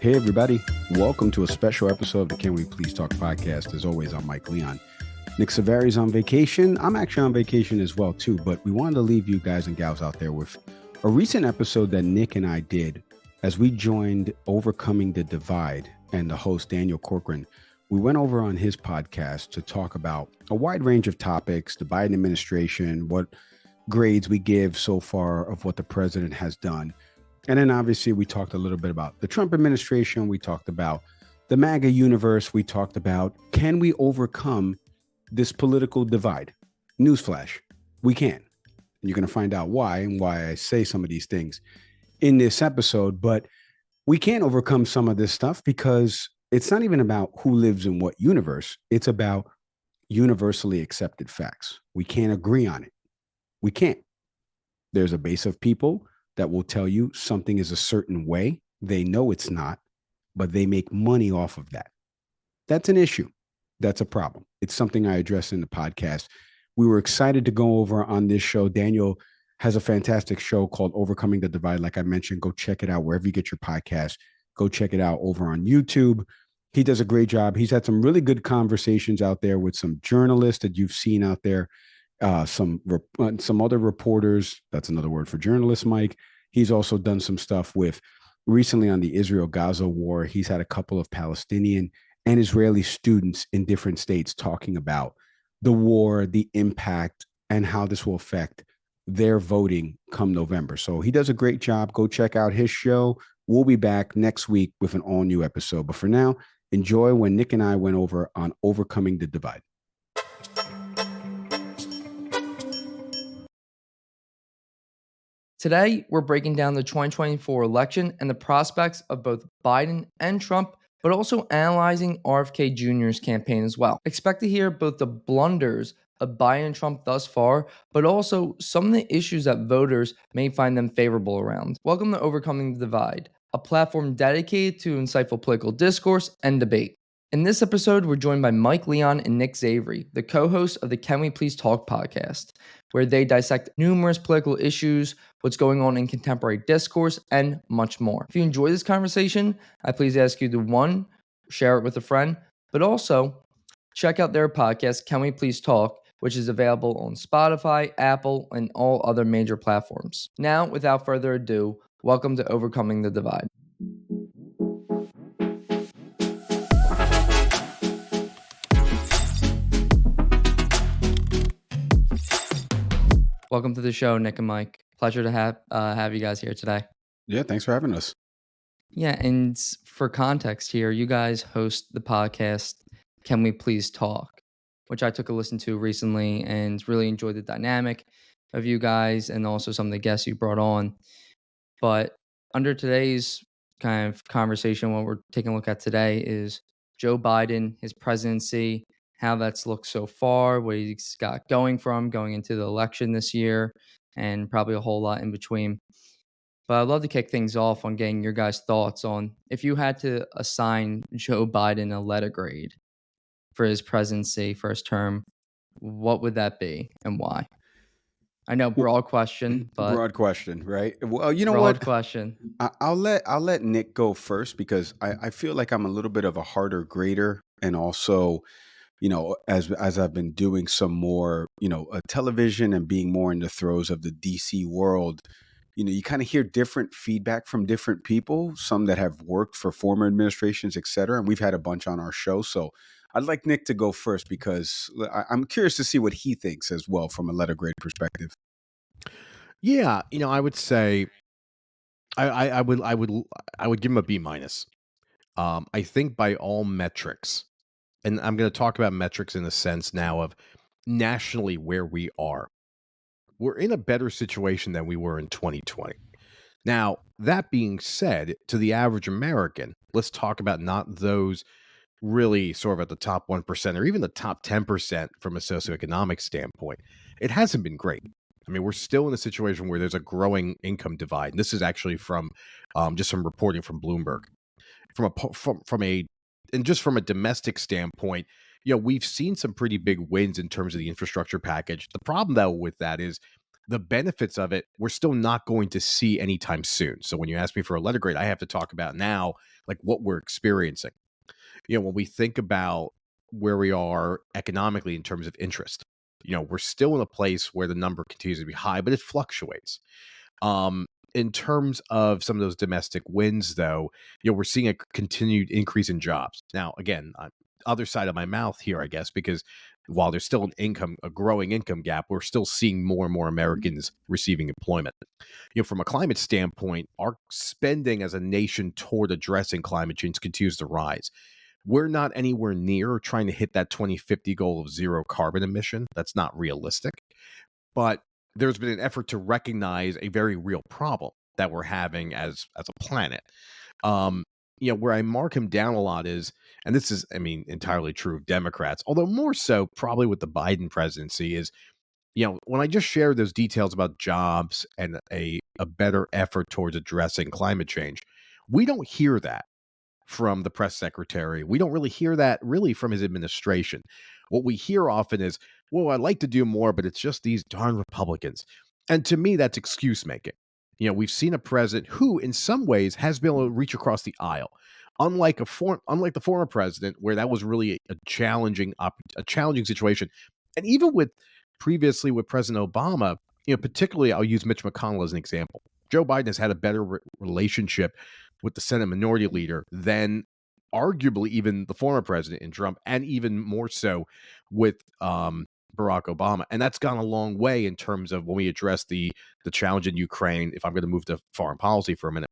Hey, everybody. Welcome to a special episode of the Can We Please Talk podcast. As always, I'm Mike Leon. Nick Savari's on vacation. I'm actually on vacation as well, too, but we wanted to leave you guys and gals out there with a recent episode that Nick and I did as we joined Overcoming the Divide and the host, Daniel Corcoran. We went over on his podcast to talk about a wide range of topics, the Biden administration, what grades we give so far of what the president has done. And then obviously we talked a little bit about the Trump administration. We talked about the MAGA universe. We talked about, can we overcome this political divide? Newsflash, we can. And you're going to find out why and why I say some of these things in this episode. But we can't overcome some of this stuff because it's not even about who lives in what universe. It's about universally accepted facts. We can't agree on it. We can't. There's a base of people that will tell you something is a certain way. They know it's not, but they make money off of that. That's an issue. That's a problem. It's something I addressed in the podcast. We were excited to go over on this show. Daniel has a fantastic show called Overcoming the Divide. Like I mentioned, go check it out wherever you get your podcast. Go check it out over on YouTube. He does a great job. He's had some really good conversations out there with some journalists that you've seen out there. Some other reporters. That's another word for journalists, Mike. He's also done some stuff with recently on the Israel-Gaza war. He's had a couple of Palestinian and Israeli students in different states talking about the war, the impact, and how this will affect their voting come November. So he does a great job. Go check out his show. We'll be back next week with an all-new episode. But for now, enjoy when Nick and I went over on Overcoming the Divide. Today, we're breaking down the 2024 election and the prospects of both Biden and Trump, but also analyzing RFK Jr.'s campaign as well. Expect to hear both the blunders of Biden and Trump thus far, but also some of the issues that voters may find them favorable around. Welcome to Overcoming the Divide, a platform dedicated to insightful political discourse and debate. In this episode, we're joined by Mike Leon and Nick Zavery, the co-hosts of the Can We Please Talk podcast, where they dissect numerous political issues, what's going on in contemporary discourse, and much more. If you enjoy this conversation, I please ask you to, one, share it with a friend, but also check out their podcast, Can We Please Talk, which is available on Spotify, Apple, and all other major platforms. Now, without further ado, welcome to Overcoming the Divide. Welcome to the show, Nick and Mike. Pleasure to have you guys here today. Yeah, thanks for having us. Yeah, and for context here, you guys host the podcast Can We Please Talk, which I took a listen to recently and really enjoyed the dynamic of you guys and also some of the guests you brought on. But under today's kind of conversation, what we're taking a look at today is Joe Biden, his presidency, how that's looked so far, what he's got going into the election this year, and probably a whole lot in between. But I'd love to kick things off on getting your guys' thoughts on if you had to assign Joe Biden a letter grade for his presidency, first term, what would that be and why? I know, broad question, but broad question, right? Well, you know broad what? question. I'll let Nick go first because I feel like I'm a little bit of a harder grader, and also, you know, as I've been doing some more, television and being more in the throes of the DC world, you kind of hear different feedback from different people, some that have worked for former administrations, et cetera. And we've had a bunch on our show. So I'd like Nick to go first because I'm curious to see what he thinks as well from a letter grade perspective. Yeah, I would say I would give him a B minus. I think by all metrics, and I'm going to talk about metrics in the sense now of nationally where we are. We're in a better situation than we were in 2020. Now, that being said, to the average American, let's talk about not those really sort of at the top 1% or even the top 10% from a socioeconomic standpoint. It hasn't been great. I mean, we're still in a situation where there's a growing income divide. And this is actually from just some reporting from Bloomberg. From a domestic standpoint, we've seen some pretty big wins in terms of the infrastructure package. The problem, though, with that is the benefits of it, we're still not going to see anytime soon. So when you ask me for a letter grade, I have to talk about now, like what we're experiencing. When we think about where we are economically in terms of interest, we're still in a place where the number continues to be high, but it fluctuates. Um, in terms of some of those domestic wins, though, we're seeing a continued increase in jobs. Now, again, other side of my mouth here, I guess, because while there's still a growing income gap, we're still seeing more and more Americans receiving employment. From a climate standpoint, our spending as a nation toward addressing climate change continues to rise. We're not anywhere near trying to hit that 2050 goal of zero carbon emission. That's not realistic. But there's been an effort to recognize a very real problem that we're having as a planet. Um, where I mark him down a lot is, and this is, I mean, entirely true of Democrats, although more so probably with the Biden presidency, is when I just share those details about jobs and a better effort towards addressing climate change, we don't hear that from the press secretary. We don't really hear that really from his administration. What we hear often is, well, I'd like to do more, but it's just these darn Republicans. And to me, that's excuse making. We've seen a president who, in some ways, has been able to reach across the aisle. Unlike the former president, where that was really a challenging situation, and even previously with President Obama, particularly I'll use Mitch McConnell as an example. Joe Biden has had a better relationship with the Senate Minority Leader than arguably even the former president in Trump, and even more so with Barack Obama. And that's gone a long way in terms of when we address the challenge in Ukraine, if I'm going to move to foreign policy for a minute.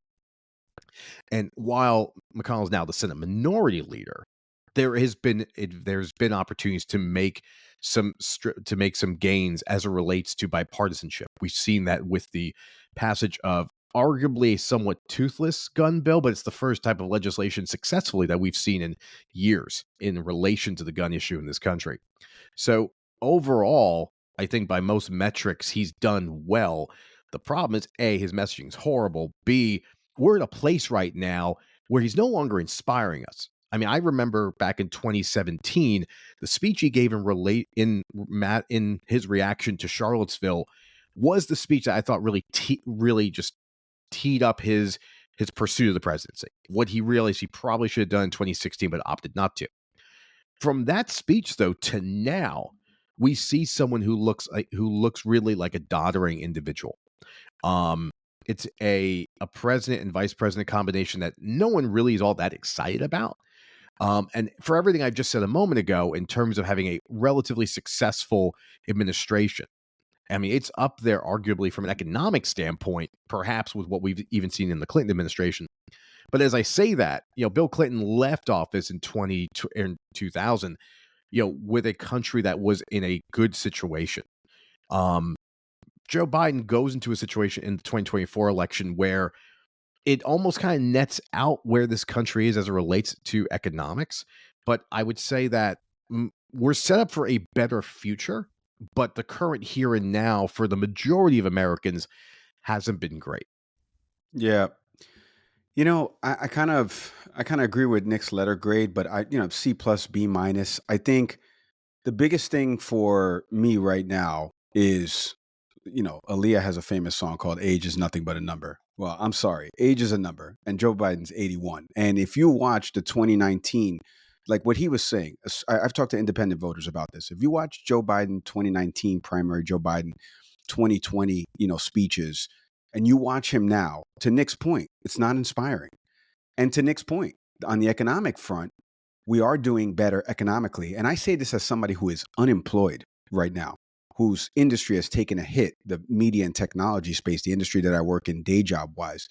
And while McConnell is now the Senate Minority Leader, there's been opportunities to make some gains as it relates to bipartisanship. We've seen that with the passage of arguably a somewhat toothless gun bill, but it's the first type of legislation successfully that we've seen in years in relation to the gun issue in this country. So overall, I think by most metrics, he's done well. The problem is, A, his messaging is horrible. B, we're in a place right now where he's no longer inspiring us. I mean, I remember back in 2017, the speech he gave in his reaction to Charlottesville was the speech that I thought really just teed up his pursuit of the presidency. What he realized he probably should have done in 2016, but opted not to. From that speech, though, to now, we see someone who looks really like a doddering individual. It's a president and vice president combination that no one really is all that excited about. And for everything I've just said a moment ago, in terms of having a relatively successful administration, I mean, it's up there arguably from an economic standpoint, perhaps with what we've even seen in the Clinton administration. But as I say that, Bill Clinton left office in 2000, with a country that was in a good situation. Joe Biden goes into a situation in the 2024 election where it almost kind of nets out where this country is as it relates to economics. But I would say that we're set up for a better future, but the current here and now for the majority of Americans hasn't been great. Yeah. I kind of agree with Nick's letter grade, but C plus B minus. I think the biggest thing for me right now is, Aaliyah has a famous song called Age is Nothing But a Number. Well, I'm sorry. Age is a number, and Joe Biden's 81. And if you watch the 2019, like what he was saying, I've talked to independent voters about this. If you watch Joe Biden 2019 primary, Joe Biden 2020, speeches, and you watch him now, to Nick's point, it's not inspiring. And to Nick's point, on the economic front, we are doing better economically. And I say this as somebody who is unemployed right now, whose industry has taken a hit, the media and technology space, the industry that I work in day job wise.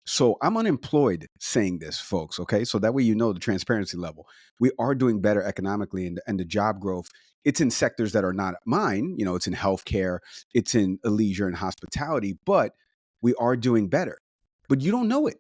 So I'm unemployed saying this, folks, okay? So that way the transparency level. We are doing better economically, and the job growth, it's in sectors that are not mine. It's in healthcare, it's in leisure and hospitality, but we are doing better. But you don't know it.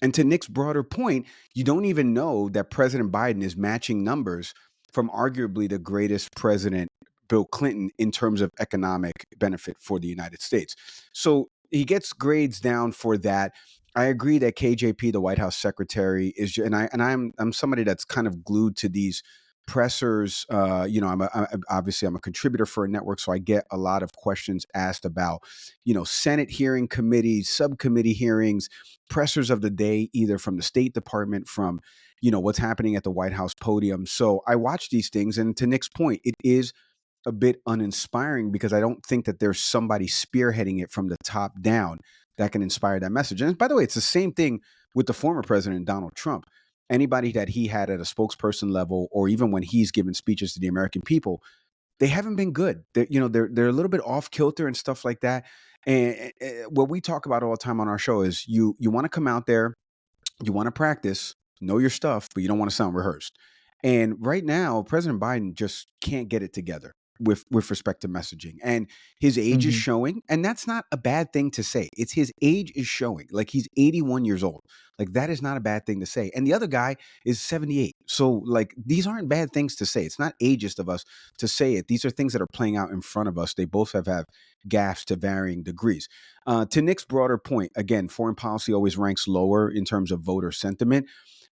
And to Nick's broader point, you don't even know that President Biden is matching numbers from arguably the greatest president, Bill Clinton, in terms of economic benefit for the United States. So he gets grades down for that. I agree that KJP, the White House secretary, is, and I'm somebody that's kind of glued to these pressers, obviously I'm a contributor for a network, so I get a lot of questions asked about, Senate hearing committees, subcommittee hearings, pressers of the day, either from the State Department, from, what's happening at the White House podium. So I watch these things, and to Nick's point, it is a bit uninspiring because I don't think that there's somebody spearheading it from the top down that can inspire that message. And by the way, it's the same thing with the former president, Donald Trump. Anybody that he had at a spokesperson level, or even when he's given speeches to the American people, they haven't been good. They're a little bit off kilter and stuff like that. And what we talk about all the time on our show is you want to come out there, you want to practice, know your stuff, but you don't want to sound rehearsed. And right now, President Biden just can't get it together with respect to messaging. And his age is Hmm. showing, and that's not a bad thing to say. It's his age is showing. Like, he's 81 years old. Like, that is not a bad thing to say. And the other guy is 78. So, like, these aren't bad things to say. It's not ageist of us to say it. These are things that are playing out in front of us. They both have gaffes to varying degrees. To Nick's broader point, again, foreign policy always ranks lower in terms of voter sentiment.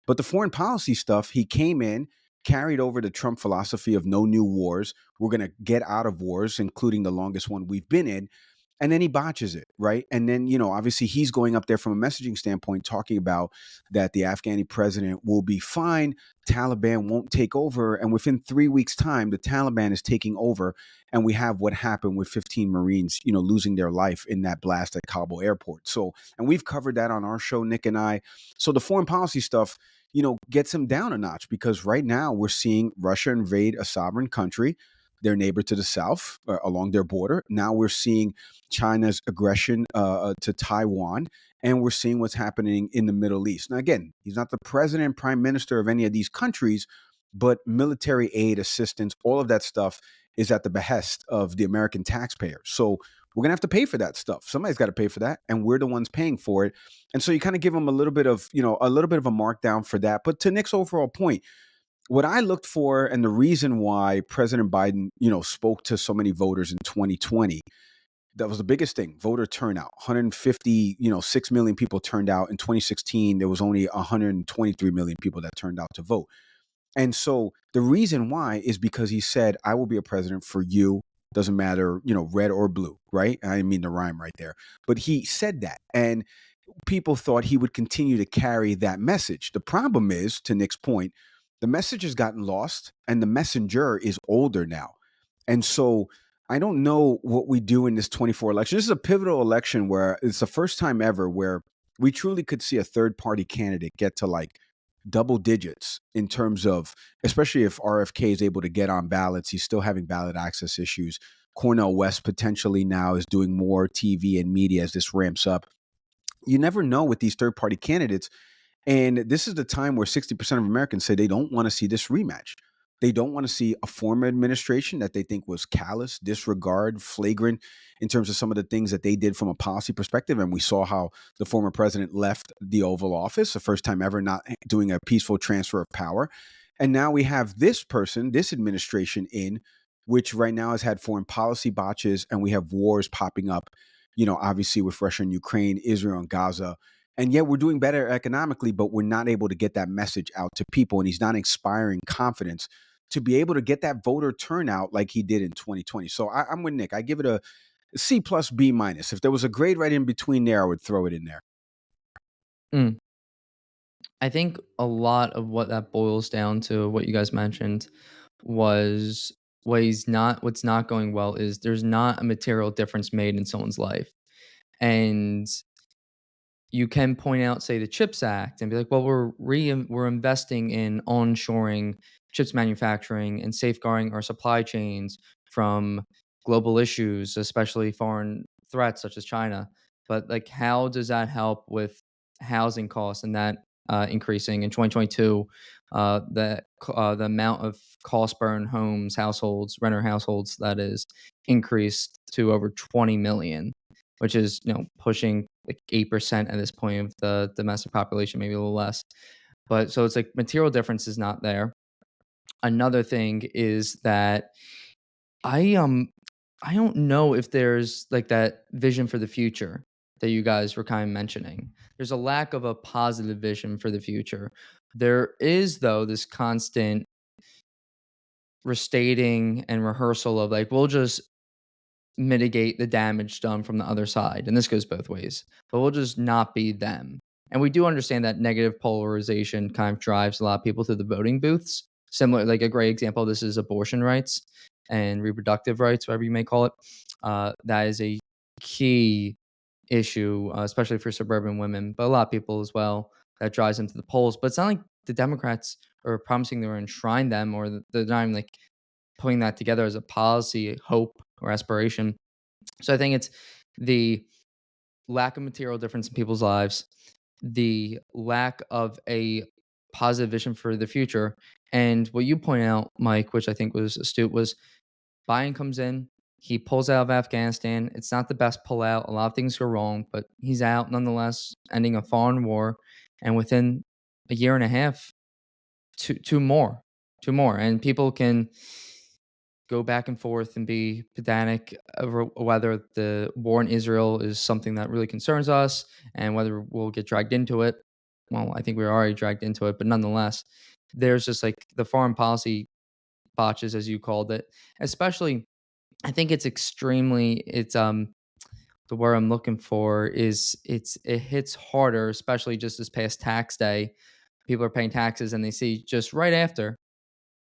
But the foreign policy stuff, he came in, carried over the Trump philosophy of no new wars. We're going to get out of wars, including the longest one we've been in. And then he botches it, right? And then, obviously he's going up there from a messaging standpoint, talking about that the Afghani president will be fine. Taliban won't take over. And within 3 weeks' time, the Taliban is taking over. And we have what happened with 15 Marines, losing their life in that blast at Kabul airport. So, and we've covered that on our show, Nick and I. So the foreign policy stuff, gets him down a notch, because right now we're seeing Russia invade a sovereign country, their neighbor to the south, along their border. Now we're seeing China's aggression to Taiwan, and we're seeing what's happening in the Middle East. Now, again, he's not the president, prime minister of any of these countries, but military aid, assistance, all of that stuff is at the behest of the American taxpayer. So we're going to have to pay for that stuff. Somebody's got to pay for that, and we're the ones paying for it. And so you kind of give them a little bit of, a little bit of a markdown for that. But to Nick's overall point, what I looked for, and the reason why President Biden, spoke to so many voters in 2020, that was the biggest thing: voter turnout. 150, 6 million people turned out. In 2016, there was only 123 million people that turned out to vote. And so the reason why is because he said, I will be a president for you. Doesn't matter, red or blue, right? I didn't mean to rhyme right there. But he said that. And people thought he would continue to carry that message. The problem is, to Nick's point, the message has gotten lost, and the messenger is older now. And so I don't know what we do in this 24 election. This is a pivotal election where it's the first time ever where we truly could see a third party candidate get to like double digits in terms of, especially if RFK is able to get on ballots. He's still having ballot access issues. Cornel West potentially now is doing more TV and media as this ramps up. You never know with these third party candidates. And this is the time where 60% of Americans say they don't want to see this rematch. They don't want to see a former administration that they think was callous, disregard, flagrant in terms of some of the things that they did from a policy perspective. And we saw how the former president left the Oval Office, the first time ever not doing a peaceful transfer of power. And now we have this person, this administration in, which right now has had foreign policy botches, and we have wars popping up, obviously with Russia and Ukraine, Israel and Gaza. And yet we're doing better economically, but we're not able to get that message out to people. And he's not inspiring confidence to be able to get that voter turnout like he did in 2020. So I'm with Nick. I give it a C plus B minus. If there was a grade right in between there, I would throw it in there. Mm. I think a lot of what that boils down to, what you guys mentioned, was what's not going well is there's not a material difference made in someone's life. And you can point out, say, the CHIPS Act and be like, well, we're investing in onshoring chips manufacturing and safeguarding our supply chains from global issues, especially foreign threats such as China. But like, how does that help with housing costs and that increasing in 2022? The amount of cost burn homes, households, renter households, that is, increased to over 20 million, which is pushing like 8% at this point of the domestic population, maybe a little less. But so it's like material difference is not there. Another thing is that I don't know if there's like that vision for the future that you guys were kind of mentioning. There's a lack of a positive vision for the future. There is, though, this constant restating and rehearsal of like, we'll just mitigate the damage done from the other side. And this goes both ways, but we'll just not be them. And we do understand that negative polarization kind of drives a lot of people to the voting booths. Similar, like a great example of this is abortion rights and reproductive rights, whatever you may call it. That is a key issue, especially for suburban women, but a lot of people as well, that drives them to the polls. But it's not like the Democrats are promising they're going to enshrine them, or they're not even like putting that together as a policy, hope, or aspiration. So I think it's the lack of material difference in people's lives, the lack of a positive vision for the future. And what you point out, Mike, which I think was astute, was Biden comes in, he pulls out of Afghanistan. It's not the best pullout. A lot of things go wrong, but he's out nonetheless, ending a foreign war. And within a year and a half, two more, and people can go back and forth and be pedantic over whether the war in Israel is something that really concerns us and whether we'll get dragged into it. Well, I think we're already dragged into it, but nonetheless, there's just like the foreign policy botches, as you called it. Especially, I think it's extremely. It's the word I'm looking for is it hits harder, especially just this past tax day. People are paying taxes and they see just right after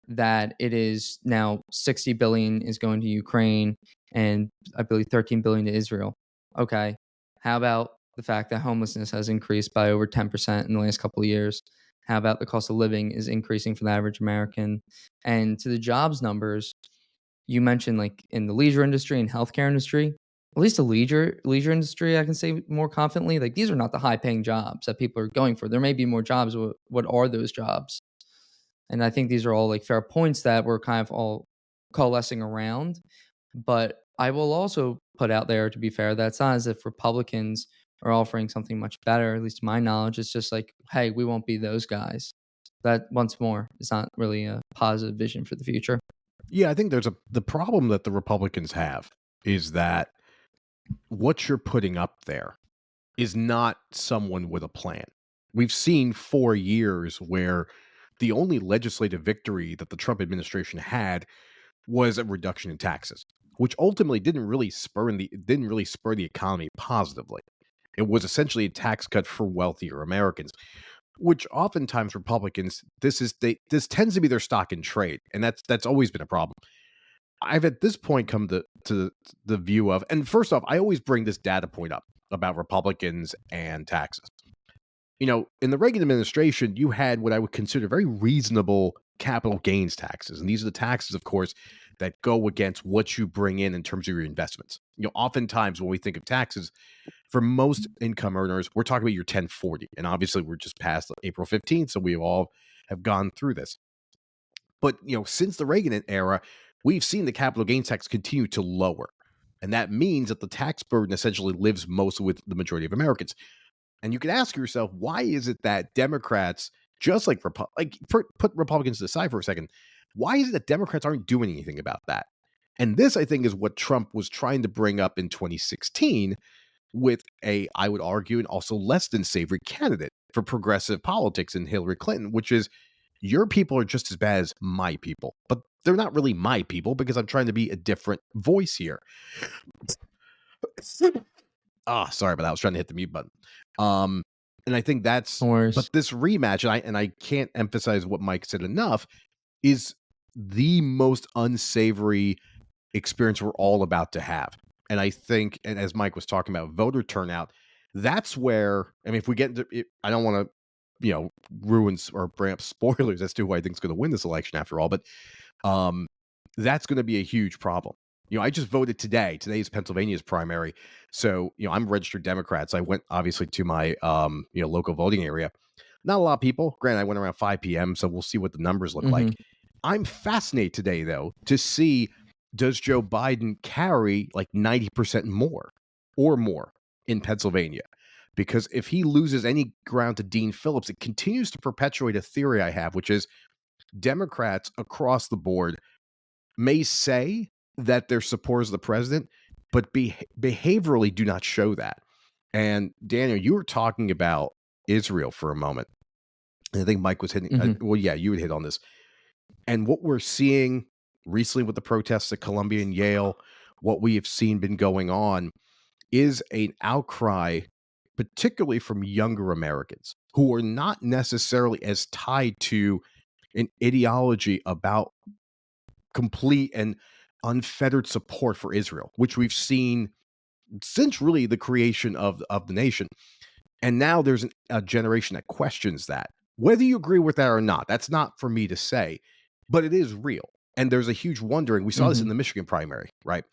that it is now 60 billion is going to Ukraine and I believe 13 billion to Israel. Okay. How about the fact that homelessness has increased by over 10% in the last couple of years? How about the cost of living is increasing for the average American? And to the jobs numbers, you mentioned like in the leisure industry and healthcare industry, at least the leisure industry, I can say more confidently, like these are not the high paying jobs that people are going for. There may be more jobs. What are those jobs? And I think these are all like fair points that we're kind of all coalescing around. But I will also put out there, to be fair, that it's not as if Republicans are offering something much better, at least to my knowledge. It's just like, hey, we won't be those guys. That once more is not really a positive vision for the future. Yeah, I think the problem that the Republicans have is that what you're putting up there is not someone with a plan. We've seen 4 years where the only legislative victory that the Trump administration had was a reduction in taxes, which ultimately didn't really spur the economy positively. It was essentially a tax cut for wealthier Americans, which oftentimes Republicans this tends to be their stock in trade, and that's always been a problem. I've at this point come to the view of, and first off, I always bring this data point up about Republicans and taxes. In the Reagan administration, you had what I would consider very reasonable capital gains taxes. And these are the taxes, of course, that go against what you bring in terms of your investments. Oftentimes when we think of taxes, for most income earners, we're talking about your 1040. And obviously, we're just past April 15th, so we all have gone through this. But, since the Reagan era, we've seen the capital gains tax continue to lower. And that means that the tax burden essentially lives mostly with the majority of Americans. And you can ask yourself, why is it that Democrats, just like put Republicans to the side for a second, why is it that Democrats aren't doing anything about that? And this, I think, is what Trump was trying to bring up in 2016 with I would argue, and also less than savory candidate for progressive politics in Hillary Clinton, which is your people are just as bad as my people. But they're not really my people because I'm trying to be a different voice here. Sorry about that. I was trying to hit the mute button. And I think that's, but this rematch, and I can't emphasize what Mike said enough, is the most unsavory experience we're all about to have. And I think, and as Mike was talking about voter turnout, that's where, I mean, if we get into it, I don't want to, ruin or bring up spoilers as to who I think is going to win this election after all, but that's going to be a huge problem. I just voted today. Today is Pennsylvania's primary. So, I'm a registered Democrat. So I went obviously to my, local voting area. Not a lot of people. Granted, I went around 5 p.m. So we'll see what the numbers look like. I'm fascinated today, though, to see, does Joe Biden carry like 90% more or more in Pennsylvania? Because if he loses any ground to Dean Phillips, it continues to perpetuate a theory I have, which is Democrats across the board may say that they're supporters of the president, but behaviorally do not show that. And Daniel, you were talking about Israel for a moment. And I think Mike was hitting, you would hit on this. And what we're seeing recently with the protests at Columbia and Yale, what we have seen been going on is an outcry, particularly from younger Americans who are not necessarily as tied to an ideology about complete and unfettered support for Israel, which we've seen since really the creation of the nation. And now there's a generation that questions that. Whether you agree with that or not, that's not for me to say, but it is real. And there's a huge wondering. We saw this in the Michigan primary, right?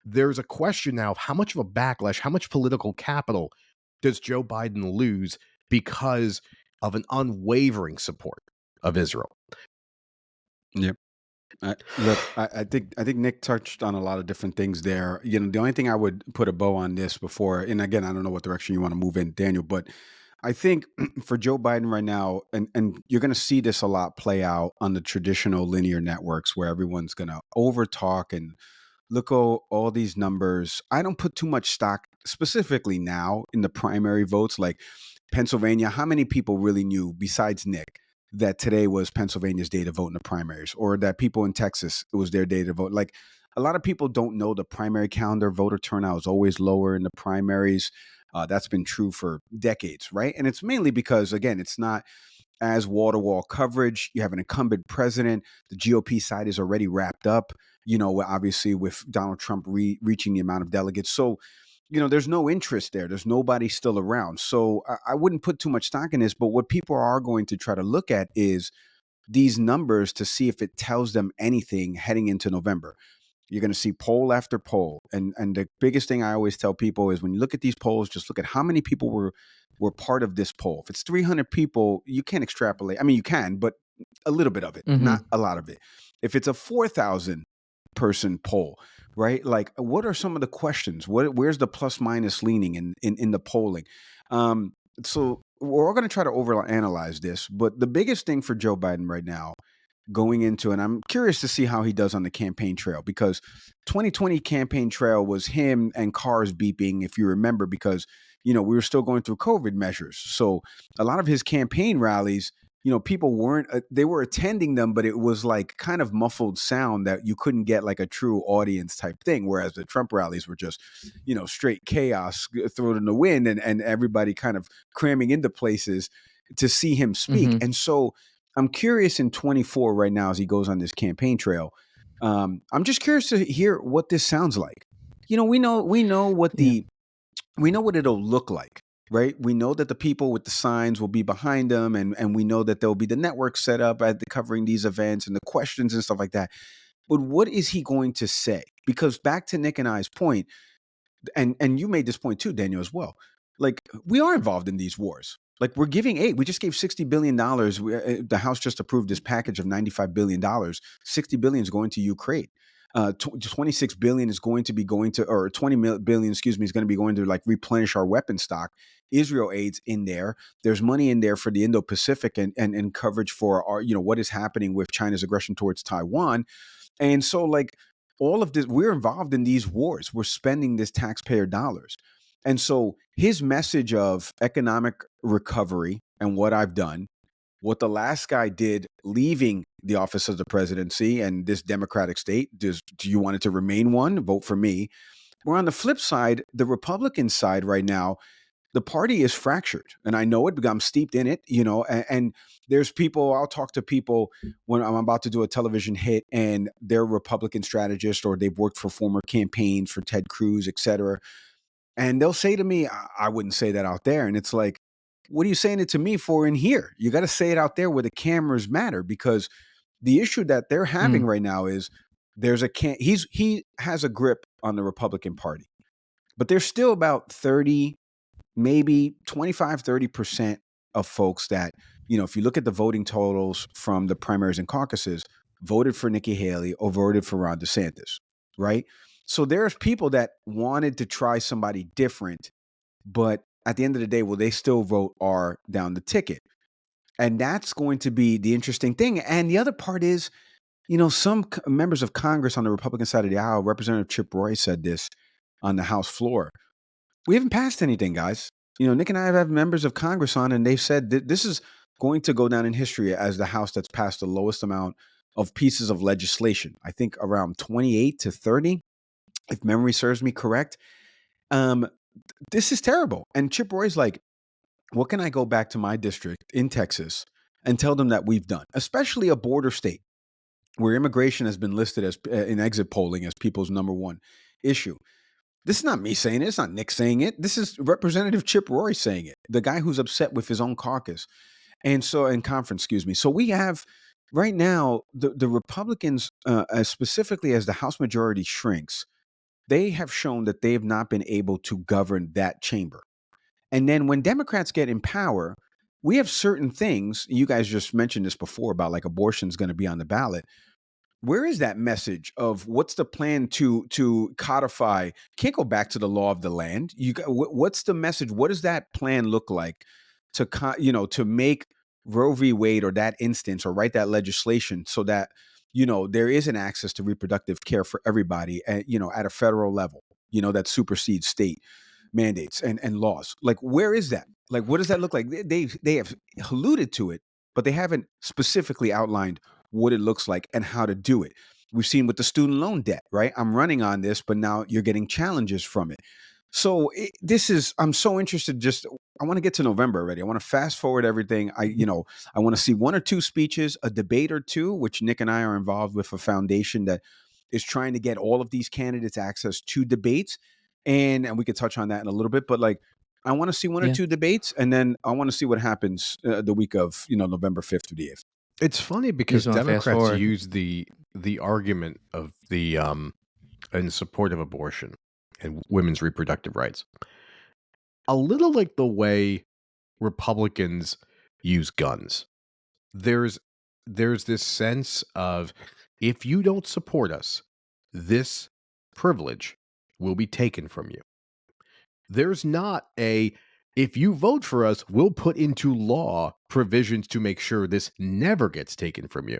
There's a question now of how much of a backlash, how much political capital does Joe Biden lose because of an unwavering support of Israel? Yep. Look, I think Nick touched on a lot of different things there. You know, the only thing I would put a bow on this before, and again, I don't know what direction you want to move in, Daniel, but I think for Joe Biden right now, and you're going to see this a lot play out on the traditional linear networks where everyone's going to overtalk and look at all these numbers. I don't put too much stock specifically now in the primary votes, like Pennsylvania. How many people really knew besides Nick that today was Pennsylvania's day to vote in the primaries, or that people in Texas, it was their day to vote? Like, a lot of people don't know the primary calendar. Voter turnout is always lower in the primaries. That's been true for decades, right? And it's mainly because, again, it's not as wall-to-wall coverage. You have an incumbent president. The GOP side is already wrapped up, obviously with Donald Trump reaching the amount of delegates. So, there's no interest there. There's nobody still around. So I wouldn't put too much stock in this. But what people are going to try to look at is these numbers to see if it tells them anything heading into November. You're going to see poll after poll. And the biggest thing I always tell people is when you look at these polls, just look at how many people were part of this poll. If it's 300 people, you can't extrapolate. I mean, you can, but a little bit of it, not a lot of it. If it's a 4,000 person poll, right? Like, what are some of the questions? Where's the plus minus leaning in the polling? So we're all going to try to overanalyze this, but the biggest thing for Joe Biden right now going into, and I'm curious to see how he does on the campaign trail, because 2020 campaign trail was him and cars beeping, if you remember, because, we were still going through COVID measures. So a lot of his campaign rallies, people they were attending them, but it was like kind of muffled sound that you couldn't get like a true audience type thing. Whereas the Trump rallies were just, straight chaos thrown in the wind and everybody kind of cramming into places to see him speak. And so I'm curious in 24 right now as he goes on this campaign trail. I'm just curious to hear what this sounds like. We know what it'll look like, right? We know that the people with the signs will be behind them, and we know that there'll be the network set up at covering these events and the questions and stuff like that. But what is he going to say? Because back to Nick and I's point, and you made this point too, Daniel, as well. Like, we are involved in these wars. Like, we're giving aid. We just gave $60 billion. The House just approved this package of $95 billion. $60 billion is going to Ukraine. 26 billion is going to be going to, or 20 billion, is going to be going to like replenish our weapon stock. Israel aid's in there. There's money in there for the Indo-Pacific and coverage for our, what is happening with China's aggression towards Taiwan. And so, like, all of this, we're involved in these wars. We're spending this taxpayer dollars. And so his message of economic recovery and what I've done, what the last guy did leaving the office of the presidency and this democratic state, do you want it to remain one? Vote for me. We're on the flip side, the Republican side right now, the party is fractured. And I know it because I'm steeped in it, and there's people, I'll talk to people when I'm about to do a television hit and they're Republican strategists or they've worked for former campaigns for Ted Cruz, et cetera. And they'll say to me, I wouldn't say that out there. And it's like, what are you saying it to me for in here? You got to say it out there where the cameras matter, because the issue that they're having right now is he has a grip on the Republican Party, but there's still about 30, maybe 25, 30% of folks that, if you look at the voting totals from the primaries and caucuses, voted for Nikki Haley or voted for Ron DeSantis, right? So there's people that wanted to try somebody different, but at the end of the day, will they still vote R down the ticket? And that's going to be the interesting thing. And the other part is, some members of Congress on the Republican side of the aisle, Representative Chip Roy said this on the House floor. We haven't passed anything, guys. Nick and I have members of Congress on, and they've said that this is going to go down in history as the House that's passed the lowest amount of pieces of legislation. I think around 28 to 30, if memory serves me correct. Um, this is terrible. And Chip Roy's like, what can I go back to my district in Texas and tell them that we've done, especially a border state where immigration has been listed as in exit polling as people's number one issue. This is not me saying it. It's not Nick saying it. This is Representative Chip Roy saying it, the guy who's upset with his own caucus in conference, excuse me. So we have right now the Republicans, as specifically as the House majority shrinks, they have shown that they have not been able to govern that chamber. And then when Democrats get in power, we have certain things. You guys just mentioned this before about like abortion is going to be on the ballot. Where is that message of what's the plan to codify? Can't go back to the law of the land. What's the message? What does that plan look like to to make Roe v. Wade or that instance or write that legislation so that there is an access to reproductive care for everybody at at a federal level that supersedes state mandates and laws. Like, where is that? Like, what does that look like? They have alluded to it, but they haven't specifically outlined what it looks like and how to do it. We've seen with the student loan debt, right? I'm running on this, but now you're getting challenges from it. So I'm so interested. I want to get to November already. I want to fast forward everything. I want to see one or two speeches, a debate or two, which Nick and I are involved with a foundation that is trying to get all of these candidates access to debates. And we could touch on that in a little bit, but like, I want to see one or Yeah. two debates, and then I want to see what happens the week of November 5th through the 8th. It's funny because wanna fast Democrats forward. use the argument of the in support of abortion and women's reproductive rights. A little like the way Republicans use guns. There's this sense of, if you don't support us, this privilege will be taken from you. There's not a, if you vote for us, we'll put into law provisions to make sure this never gets taken from you.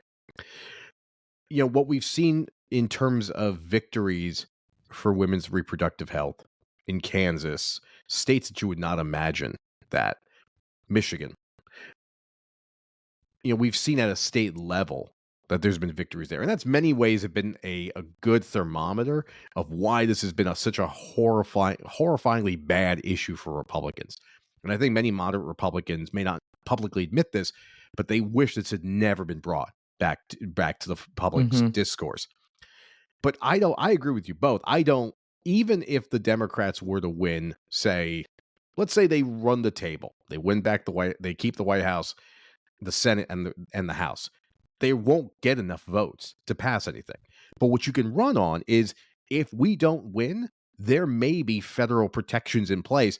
What we've seen in terms of victories for women's reproductive health in Kansas, states that you would not imagine that, Michigan. We've seen at a state level that there's been victories there. And that's many ways have been a good thermometer of why this has been such a horrifyingly bad issue for Republicans. And I think many moderate Republicans may not publicly admit this, but they wish this had never been brought back to the public's discourse. But I agree with you both. Even if the Democrats were to win, let's say they run the table, they win back they keep the White House, the Senate, and the House, they won't get enough votes to pass anything. But what you can run on is, if we don't win, there may be federal protections in place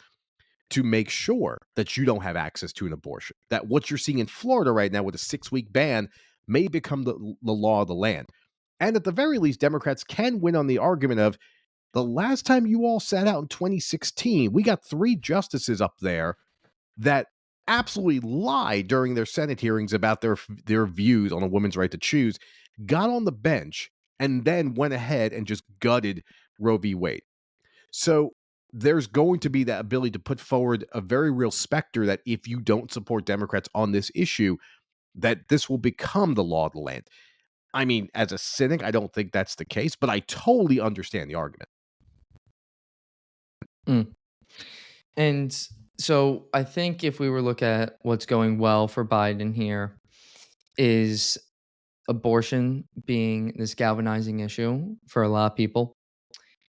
to make sure that you don't have access to an abortion. That what you're seeing in Florida right now with a 6-week ban may become the law of the land. And at the very least, Democrats can win on the argument of, the last time you all sat out in 2016, we got 3 justices up there that absolutely lied during their Senate hearings about their views on a woman's right to choose, got on the bench, and then went ahead and just gutted Roe v. Wade. So there's going to be that ability to put forward a very real specter that if you don't support Democrats on this issue, that this will become the law of the land. I mean, as a cynic, I don't think that's the case, but I totally understand the argument. And so I think if we were look at what's going well for Biden here, is abortion being this galvanizing issue for a lot of people.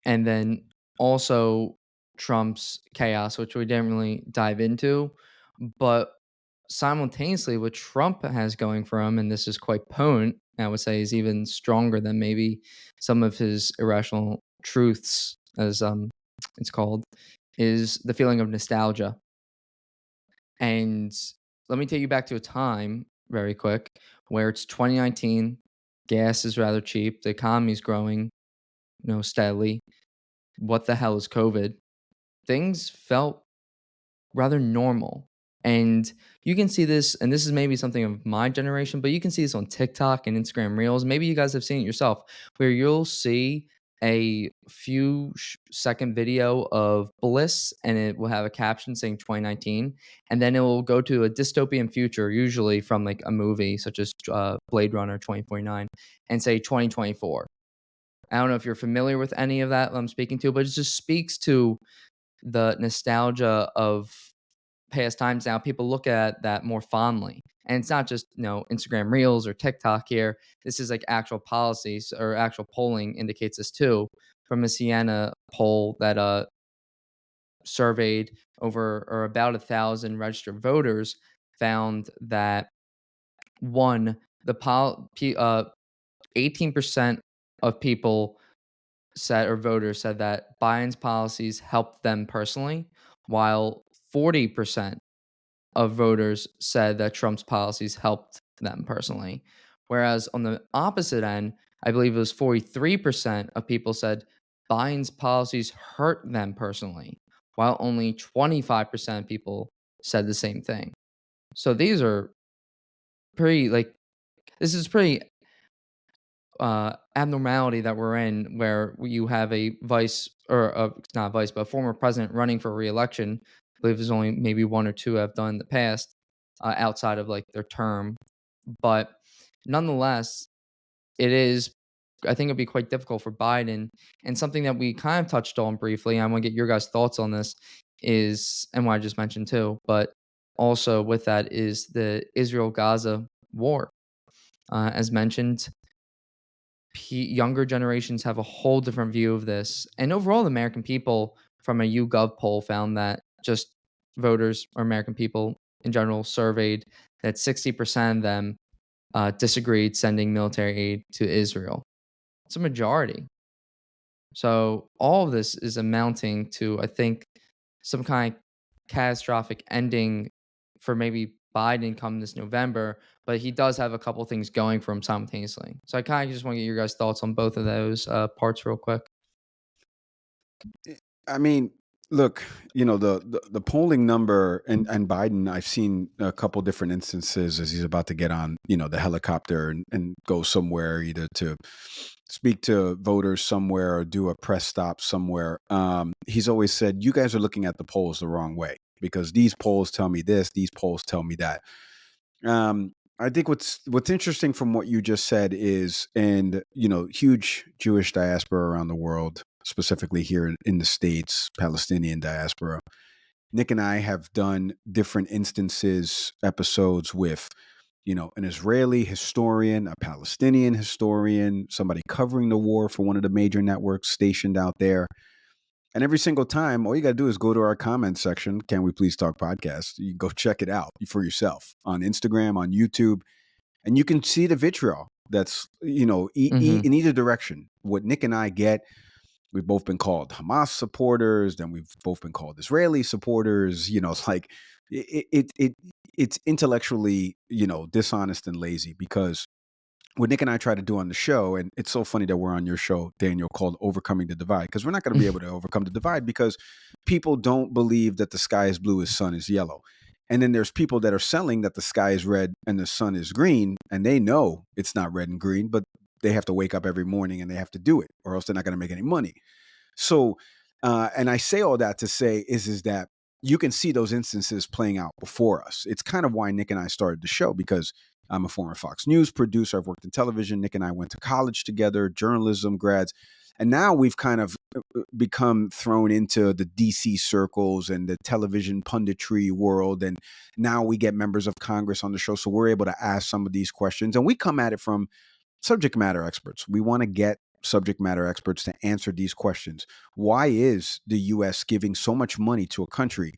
And then also Trump's chaos, which we didn't really dive into. But simultaneously, what Trump has going for him, and this is quite potent, I would say is even stronger than maybe some of his irrational truths, as it's called, is the feeling of nostalgia. And let me take you back to a time very quick where it's 2019, gas is rather cheap, the economy's growing, steadily. What the hell is COVID? Things felt rather normal. And you can see this, and this is maybe something of my generation, but you can see this on TikTok and Instagram Reels. Maybe you guys have seen it yourself, where you'll see a few second video of bliss, and it will have a caption saying 2019, and then it will go to a dystopian future, usually from like a movie such as Blade Runner 2049, and say 2024. I don't know if you're familiar with any of that I'm speaking to, but it just speaks to the nostalgia of past times. Now people look at that more fondly, and it's not just Instagram Reels or TikTok here. This is like actual policies, or actual polling indicates this too, from a Siena poll that surveyed over, or about 1,000 registered voters, found that one, the 18% of people said, or voters said, that Biden's policies helped them personally, while 40% of voters said that Trump's policies helped them personally. Whereas on the opposite end, I believe it was 43% of people said Biden's policies hurt them personally, while only 25% of people said the same thing. So these are pretty, like, this is pretty abnormality that we're in, where you have a vice, or not vice, but a former president running for re-election. I believe there's only maybe one or two have done in the past, outside of like their term. But nonetheless, it is, I think it'd be quite difficult for Biden. And something that we kind of touched on briefly, I want to get your guys' thoughts on this, is, and what I just mentioned too, but also with that, is the Israel Gaza war. As mentioned, younger generations have a whole different view of this. And overall, the American people, from a YouGov poll, found that just voters, or American people in general, surveyed that 60% of them disagreed sending military aid to Israel. It's a majority. So all of this is amounting to, I think, some kind of catastrophic ending for maybe Biden come this November, but he does have a couple things going for him simultaneously. So I kind of just want to get your guys' thoughts on both of those parts real quick. I mean, look, the polling number, and Biden, I've seen a couple different instances as he's about to get on, the helicopter and go somewhere, either to speak to voters somewhere or do a press stop somewhere. He's always said, you guys are looking at the polls the wrong way, because these polls tell me this, these polls tell me that. I think what's interesting from what you just said is, and huge Jewish diaspora around the world, specifically here in the States, Palestinian diaspora. Nick and I have done different episodes with, an Israeli historian, a Palestinian historian, somebody covering the war for one of the major networks stationed out there. And every single time, all you got to do is go to our comment section, Can We Please Talk Podcast. You can go check it out for yourself on Instagram, on YouTube, and you can see the vitriol that's, in either direction. What Nick and I get, we've both been called Hamas supporters, then we've both been called Israeli supporters. It's like it's intellectually, dishonest and lazy, because what Nick and I try to do on the show, and it's so funny that we're on your show, Daniel, called Overcoming the Divide, because we're not going to be able to overcome the divide, because people don't believe that the sky is blue, the sun is yellow. And then there's people that are selling that the sky is red and the sun is green, and they know it's not red and green, but they have to wake up every morning and they have to do it, or else they're not going to make any money. So, and I say all that to say is that you can see those instances playing out before us. It's kind of why Nick and I started the show, because I'm a former Fox News producer. I've worked in television. Nick and I went to college together, journalism grads. And now we've kind of become thrown into the DC circles and the television punditry world. And now we get members of Congress on the show. So we're able to ask some of these questions. And we come at it from subject matter experts. We want to get subject matter experts to answer these questions. Why is the U.S. giving so much money to a country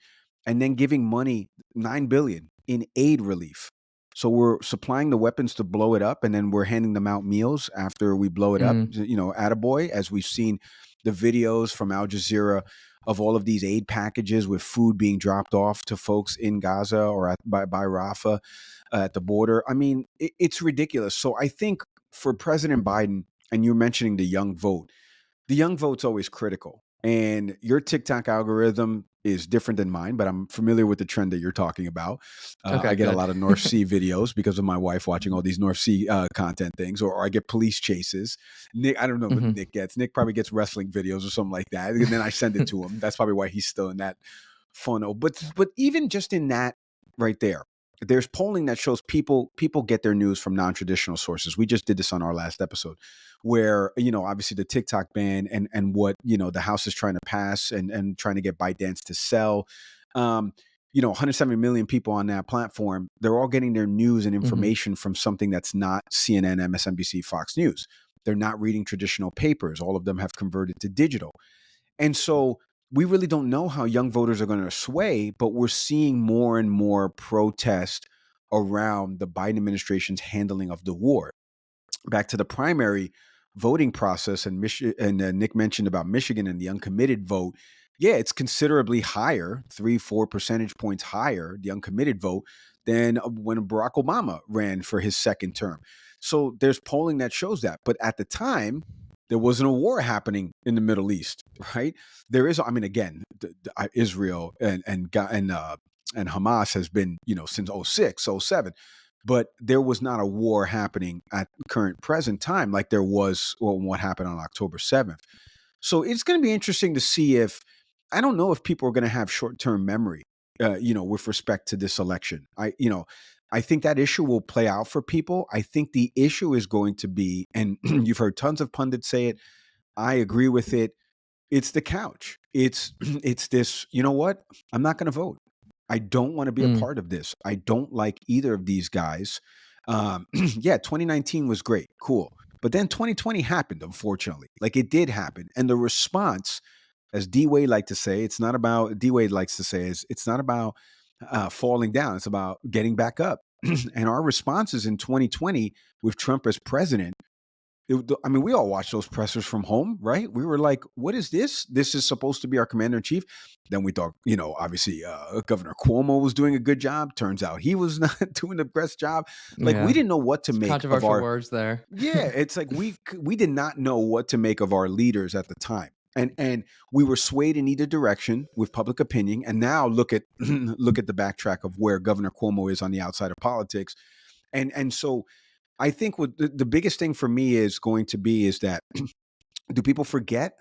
and then giving money, $9 billion in aid relief? So we're supplying the weapons to blow it up, and then we're handing them out meals after we blow it up, attaboy, as we've seen the videos from Al Jazeera of all of these aid packages with food being dropped off to folks in Gaza or by Rafah at the border. I mean, it's ridiculous. So I think for President Biden, and you're mentioning the young vote's always critical. And your TikTok algorithm, is different than mine, but I'm familiar with the trend that you're talking about. I Okay, get a good. lot of North Sea videos because of my wife watching all these North Sea content things, or I get police chases. Nick, I don't know what Mhm. Nick gets. Nick probably gets wrestling videos or something like that, and then I send it to him. That's probably why he's still in that funnel. But even just in that right there, there's polling that shows people get their news from non-traditional sources. We just did this on our last episode, where obviously the TikTok ban and what the House is trying to pass and trying to get ByteDance to sell. 170 million people on that platform. They're all getting their news and Mhm. information from something that's not CNN, MSNBC, Fox News. They're not reading traditional papers. All of them have converted to digital. And so we really don't know how young voters are going to sway, but we're seeing more and more protest around the Biden administration's handling of the war. Back to the primary voting process, and Nick mentioned about Michigan and the uncommitted vote. Yeah, it's considerably higher, 3-4 percentage points higher, the uncommitted vote, than when Barack Obama ran for his second term. So there's polling that shows that. But at the time, there wasn't a war happening in the Middle East, right? There is, I mean, again, Israel and Hamas has been, since 06, 07, but there was not a war happening at current present time like there was what happened on October 7th. So it's going to be interesting to see if, I don't know if people are going to have short-term memory, with respect to this election. I think that issue will play out for people. I think the issue is going to be, and you've heard tons of pundits say it, I agree with it. It's the couch. It's it's this, you know what? I'm not going to vote. I don't want to be a Mm. part of this. I don't like either of these guys. Yeah, 2019 was great, cool. But then 2020 happened, unfortunately. Like it did happen. And the response, as D Wade like to say, D Wade likes to say, is it's not about falling down. It's about getting back up. And our responses in 2020 with Trump as president, I mean, we all watched those pressers from home, right? We were like, what is this? This is supposed to be our commander in chief. Then we thought, obviously, Governor Cuomo was doing a good job. Turns out he was not doing the best job. Like, we Yeah. didn't know what to Some make of controversial our, words there. yeah, it's like we did not know what to make of our leaders at the time. And we were swayed in either direction with public opinion. And now look at look at the backtrack of where Governor Cuomo is on the outside of politics. And so I think what the biggest thing for me is going to be is that do people forget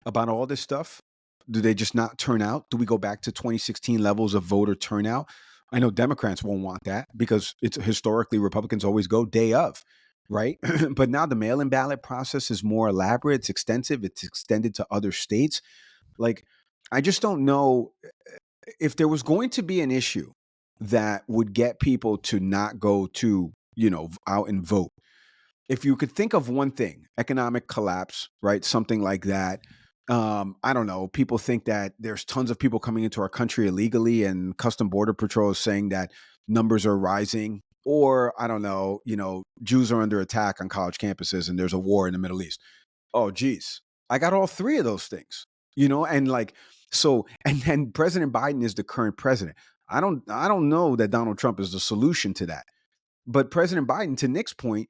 about all this stuff? Do they just not turn out? Do we go back to 2016 levels of voter turnout? I know Democrats won't want that because it's historically Republicans always go day of, right? But now the mail-in ballot process is more elaborate, it's extensive, it's extended to other states. Like, I just don't know if there was going to be an issue that would get people to not go to, out and vote. If you could think of one thing, economic collapse, right? Something like that. I don't know. People think that there's tons of people coming into our country illegally, and Custom Border Patrol is saying that numbers are rising. Or I don't know, Jews are under attack on college campuses and there's a war in the Middle East. Oh, geez. I got all three of those things, and like, so, and then President Biden is the current president. I don't know that Donald Trump is the solution to that. But President Biden, to Nick's point,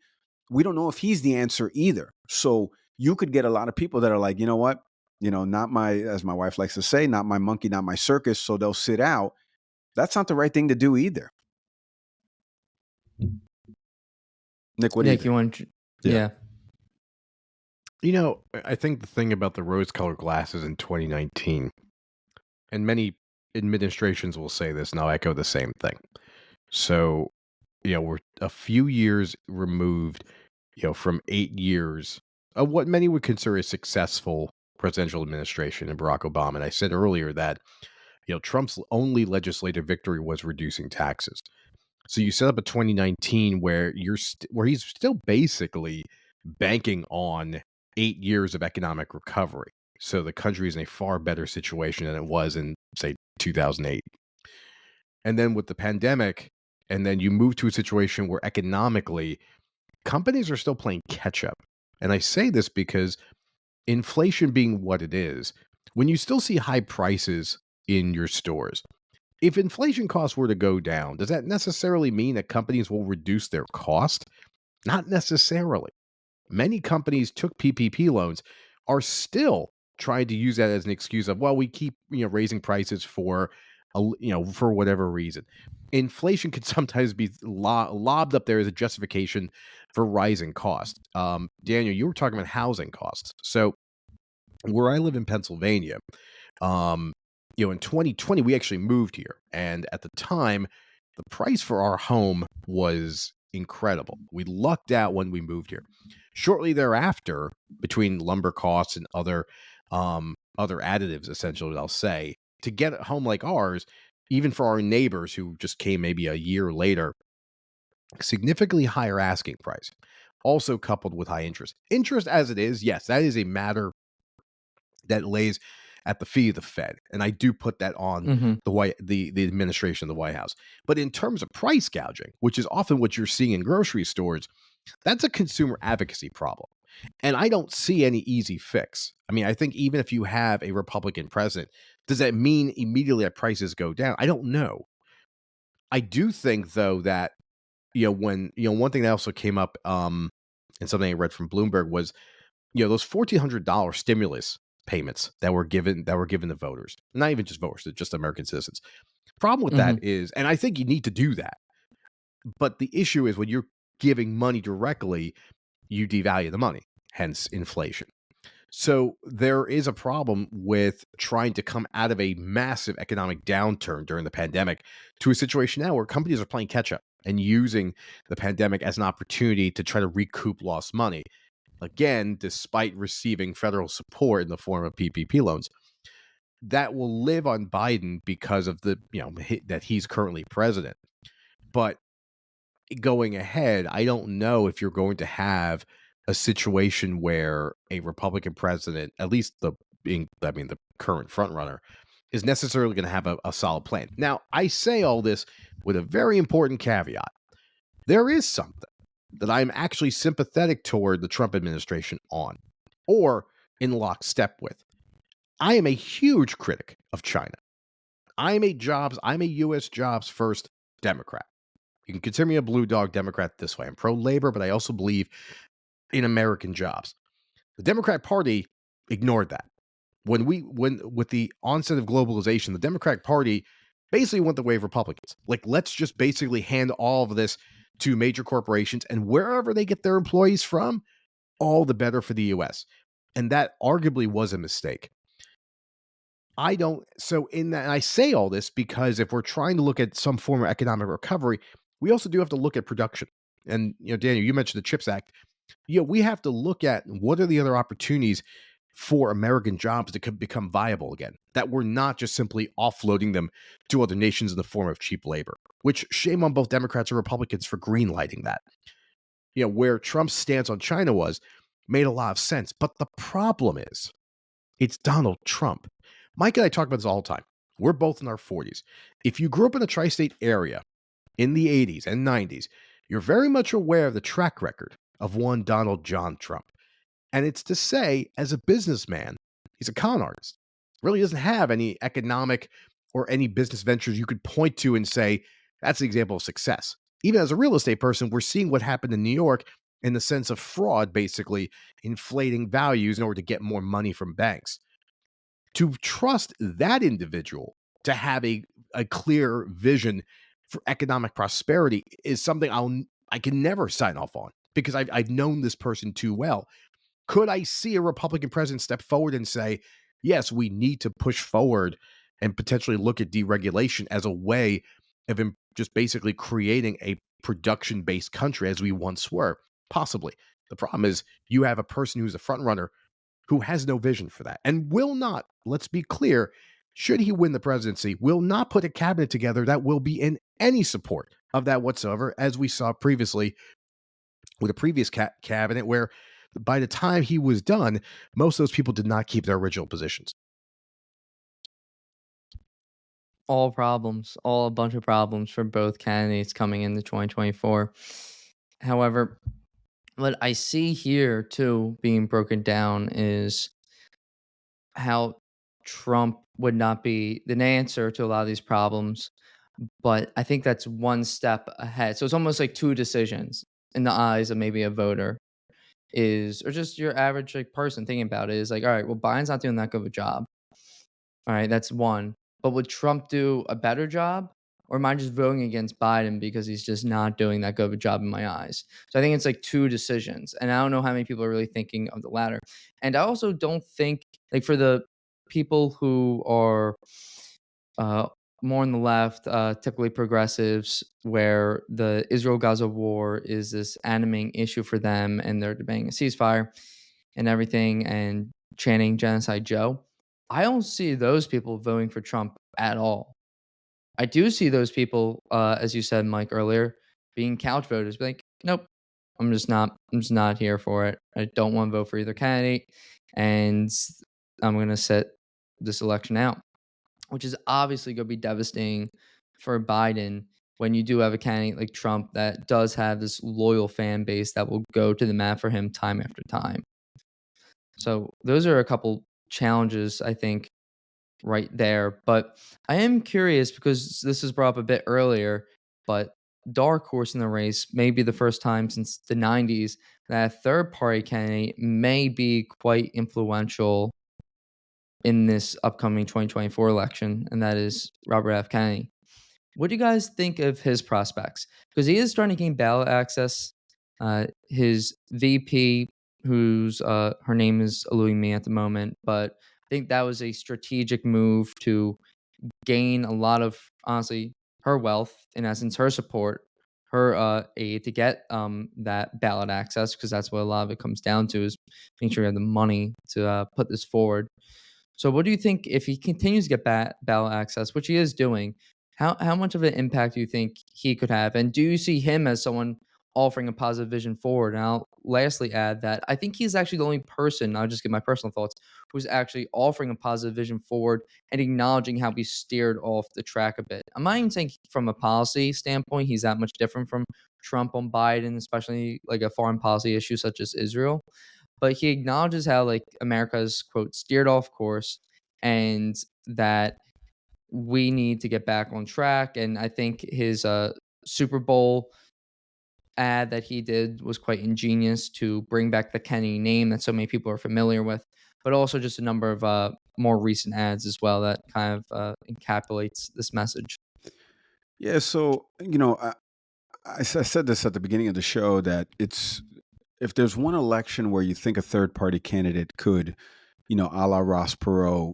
we don't know if he's the answer either. So you could get a lot of people that are like, you know what? Not my, as my wife likes to say, not my monkey, not my circus. So they'll sit out. That's not the right thing to do either. Nick, what do you Nick, think? you want to? Yeah. Yeah. I think the thing about the rose-colored glasses in 2019, and many administrations will say this, and I'll echo the same thing. So, we're a few years removed, from 8 years of what many would consider a successful presidential administration in Barack Obama. And I said earlier that, Trump's only legislative victory was reducing taxes. So you set up a 2019 where where he's still basically banking on 8 years of economic recovery. So the country is in a far better situation than it was in, say, 2008. And then with the pandemic, and then you move to a situation where economically companies are still playing catch up. And I say this because inflation being what it is, when you still see high prices in your stores, if inflation costs were to go down, does that necessarily mean that companies will reduce their cost? Not necessarily. Many companies took PPP loans, are still trying to use that as an excuse of, well, we keep raising prices for for whatever reason. Inflation can sometimes be lobbed up there as a justification for rising costs. Daniel, you were talking about housing costs. So where I live in Pennsylvania, um, in 2020 we actually moved here, and at the time, the price for our home was incredible. We lucked out when we moved here. Shortly thereafter, between lumber costs and other additives, essentially, I'll say, to get a home like ours, even for our neighbors who just came maybe a year later, significantly higher asking price. Also coupled with high interest. Interest as it is, yes, that is a matter that lays at the feet of the Fed, and I do put that on Hmm. the administration of the White House. But in terms of price gouging, which is often what you're seeing in grocery stores, that's a consumer advocacy problem. And I don't see any easy fix. I mean, I think even if you have a Republican president, does that mean immediately that prices go down? I don't know. I do think though that when one thing that also came up and something I read from Bloomberg was those $1,400 stimulus payments that were given to voters, not even just voters, just American citizens. Problem with that Hmm. is, and I think you need to do that, but the issue is when you're giving money directly, you devalue the money, hence inflation. So there is a problem with trying to come out of a massive economic downturn during the pandemic to a situation now where companies are playing catch up and using the pandemic as an opportunity to try to recoup lost money. Again, despite receiving federal support in the form of PPP loans, that will live on Biden because of that he's currently president. But going ahead, I don't know if you're going to have a situation where a Republican president, at least the current frontrunner, is necessarily going to have a solid plan. Now, I say all this with a very important caveat. There is something that I'm actually sympathetic toward the Trump administration on, or in lockstep with. I am a huge critic of China. I'm a U.S. jobs first Democrat. You can consider me a blue dog Democrat this way. I'm pro labor, but I also believe in American jobs. The Democratic Party ignored that. When with the onset of globalization, the Democratic Party basically went the way of Republicans. Like, let's just basically hand all of this to major corporations, and wherever they get their employees from, all the better for the US. And that arguably was a mistake. I don't so in that, and I say all this because if we're trying to look at some form of economic recovery, we also do have to look at production. And Daniel, you mentioned the CHIPS Act. We have to look at what are the other opportunities for American jobs to become viable again, that we're not just simply offloading them to other nations in the form of cheap labor, which shame on both Democrats and Republicans for greenlighting that. Where Trump's stance on China made a lot of sense. But the problem is, it's Donald Trump. Mike and I talk about this all the time. We're both in our 40s. If you grew up in the tri state area in the 80s and 90s, you're very much aware of the track record of one Donald John Trump. And it's to say, as a businessman, he's a con artist. Really doesn't have any economic or any business ventures you could point to and say, that's an example of success. Even as a real estate person, we're seeing what happened in New York in the sense of fraud, basically inflating values in order to get more money from banks. To trust that individual to have a clear vision for economic prosperity is something I can never sign off on because I've known this person too well. Could I see a Republican president step forward and say, yes, we need to push forward and potentially look at deregulation as a way of just basically creating a production based country as we once were? Possibly. The problem is you have a person who's a front runner who has no vision for that and will not, let's be clear, should he win the presidency, will not put a cabinet together that will be in any support of that whatsoever, as we saw previously with a previous cabinet where by the time he was done, most of those people did not keep their original positions. All problems, all a bunch of problems for both candidates coming into 2024. However, what I see here too being broken down is how Trump would not be the answer to a lot of these problems, but I think that's one step ahead. So it's almost like two decisions in the eyes of maybe a voter. is, or just your average like person thinking about it, is like, all right, well, Biden's not doing that good of a job. All right, that's one. But would Trump do a better job? Or am I just voting against Biden because he's just not doing that good of a job in my eyes? So I think it's like two decisions. And I don't know how many people are really thinking of the latter. And I also don't think, like, for the people who are uh, more on the left, typically progressives, where the Israel Gaza war is this animating issue for them and they're debating a ceasefire and everything and chanting Genocide Joe. I don't see those people voting for Trump at all. I do see those people, as you said, Mike, earlier, being couch voters, be like, nope, I'm just not here for it. I don't want to vote for either candidate, and I'm gonna sit this election out, which is obviously gonna be devastating for Biden when you do have a candidate like Trump that does have this loyal fan base that will go to the mat for him time after time. So those are a couple challenges I think right there. But I am curious because this was brought up a bit earlier, but dark horse in the race may be the first time since the 90s that a third party candidate may be quite influential in this upcoming 2024 election, and that is Robert F. Kennedy. What do you guys think of his prospects? Because he is starting to gain ballot access. His VP, whose her name is eluding me at the moment, but I think that was a strategic move to gain a lot of, honestly, her wealth, in essence, her support, her aid to get that ballot access, because that's what a lot of it comes down to, is making sure you have the money to put this forward. So, what do you think if he continues to get ballot access, which he is doing? How much of an impact do you think he could have? And do you see him as someone offering a positive vision forward? And I'll lastly add that I think he's actually the only person, I'll just give my personal thoughts, who's actually offering a positive vision forward and acknowledging how we steered off the track a bit. I'm not even saying from a policy standpoint he's that much different from Trump on Biden, especially like a foreign policy issue such as Israel. But he acknowledges how like America's quote steered off course and that we need to get back on track. And I think his Super Bowl ad that he did was quite ingenious to bring back the Kenny name that so many people are familiar with, but also just a number of more recent ads as well that kind of encapsulates this message. Yeah, so I said this at the beginning of the show that it's if there's one election where you think a third party candidate could, a la Ross Perot,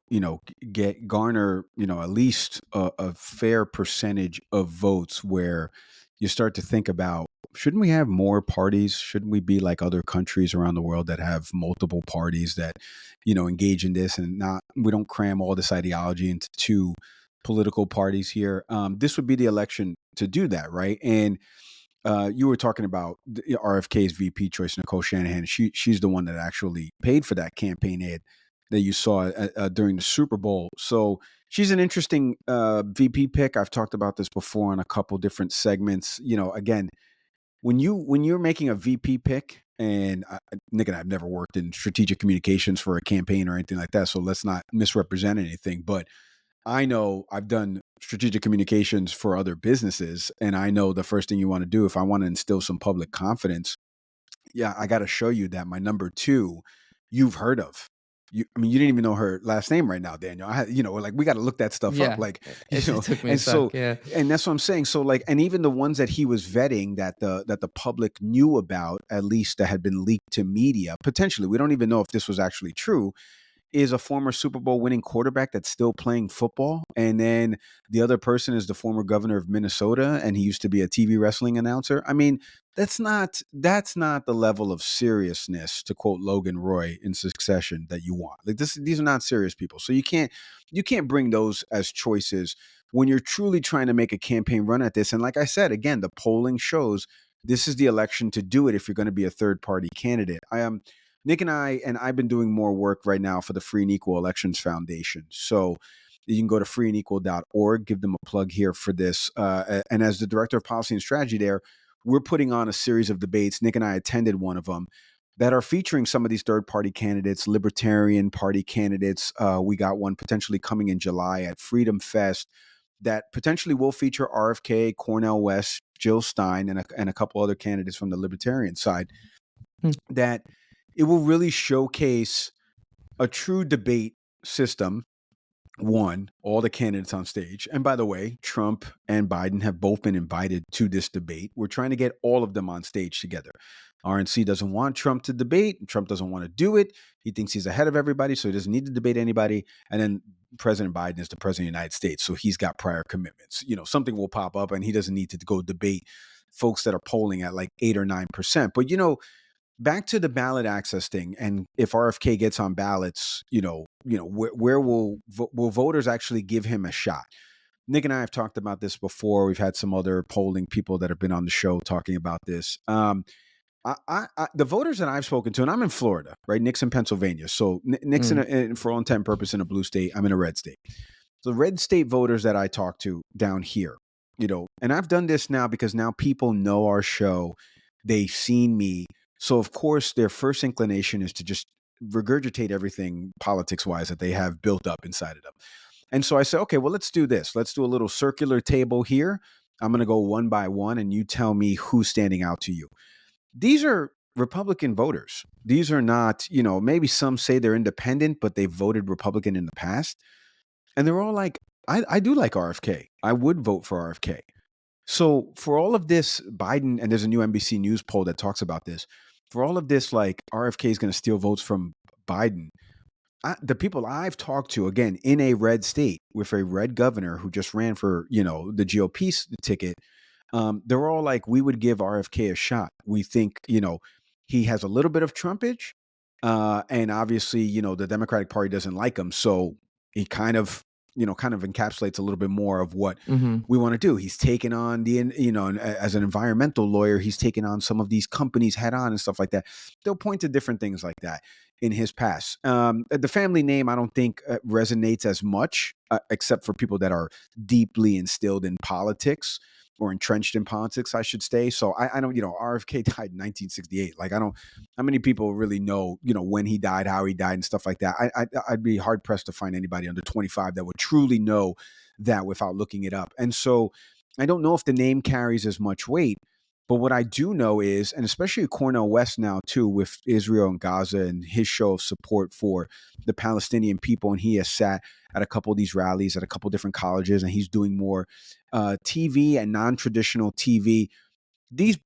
get garner, at least a fair percentage of votes, where you start to think about, shouldn't we have more parties? Shouldn't we be like other countries around the world that have multiple parties that, engage in this, and not, we don't cram all this ideology into two political parties here. This would be the election to do that, right? And you were talking about RFK's VP choice, Nicole Shanahan. She's the one that actually paid for that campaign ad that you saw during the Super Bowl. So she's an interesting VP pick. I've talked about this before in a couple different segments. Again, when you're making a VP pick, and Nick and I have never worked in strategic communications for a campaign or anything like that, so let's not misrepresent anything. But I know I've done strategic communications for other businesses, and I know the first thing you want to do if I want to instill some public confidence, yeah, I got to show you that my number two, you've heard of. You didn't even know her last name right now, Daniel. I had, like we got to look that stuff up, Yeah, like, it took me a and so, sec. Yeah, and that's what I'm saying. So, like, and even the ones that he was vetting that the public knew about, at least that had been leaked to media, potentially, we don't even know if this was actually true, is a former Super Bowl winning quarterback that's still playing football. And then the other person is the former governor of Minnesota, and he used to be a TV wrestling announcer. I mean, that's not the level of seriousness, to quote Logan Roy in Succession, that you want. Like these are not serious people. So you can't bring those as choices when you're truly trying to make a campaign run at this. And like I said, again, the polling shows this is the election to do it if you're going to be a third party candidate. I am Nick and I've been doing more work right now for the Free and Equal Elections Foundation. So you can go to freeandequal.org, give them a plug here for this. And as the director of policy and strategy there, we're putting on a series of debates. Nick and I attended one of them that are featuring some of these third party candidates, Libertarian Party candidates. We got one potentially coming in July at Freedom Fest that potentially will feature RFK, Cornel West, Jill Stein, and a couple other candidates from the Libertarian side Hmm. that it will really showcase a true debate system. One, all the candidates on stage. And by the way, Trump and Biden have both been invited to this debate. We're trying to get all of them on stage together. RNC doesn't want Trump to debate. Trump doesn't want to do it. He thinks he's ahead of everybody, so he doesn't need to debate anybody. And then President Biden is the president of the United States, so he's got prior commitments. Something will pop up, and he doesn't need to go debate folks that are polling at like 8 or 9%. But back to the ballot access thing, and if RFK gets on ballots, where will voters actually give him a shot? Nick and I have talked about this before. We've had some other polling people that have been on the show talking about this. The voters that I've spoken to, and I'm in Florida, right? Nick's in Pennsylvania. So Nick's for all intent and purpose in a blue state. I'm in a red state. So the red state voters that I talk to down here, and I've done this now because now people know our show. They've seen me. So of course their first inclination is to just regurgitate everything politics wise that they have built up inside of them. And so I said, okay, well, let's do this. Let's do a little circular table here. I'm going to go one by one and you tell me who's standing out to you. These are Republican voters. These are not, maybe some say they're independent, but they voted Republican in the past. And they're all like, I do like RFK. I would vote for RFK. So for all of this Biden, and there's a new NBC News poll that talks about this, for all of this, like RFK is going to steal votes from Biden. The people I've talked to, again, in a red state with a red governor who just ran for, the GOP ticket, they're all like, we would give RFK a shot. We think, he has a little bit of Trumpage. And obviously, the Democratic Party doesn't like him. So he kind of encapsulates a little bit more of what we want to do. He's taken on as an environmental lawyer, he's taken on some of these companies head on and stuff like that. They'll point to different things like that in his past. The family name, I don't think resonates as much, except for people that are deeply instilled in politics or entrenched in politics, I should say. So I don't, RFK died in 1968. Like, how many people really know, when he died, how he died and stuff like that. I'd be hard pressed to find anybody under 25 that would truly know that without looking it up. And so I don't know if the name carries as much weight, but what I do know is, and especially Cornel West now too, with Israel and Gaza and his show of support for the Palestinian people. And he has sat at a couple of these rallies at a couple of different colleges, and he's doing more TV and non-traditional TV.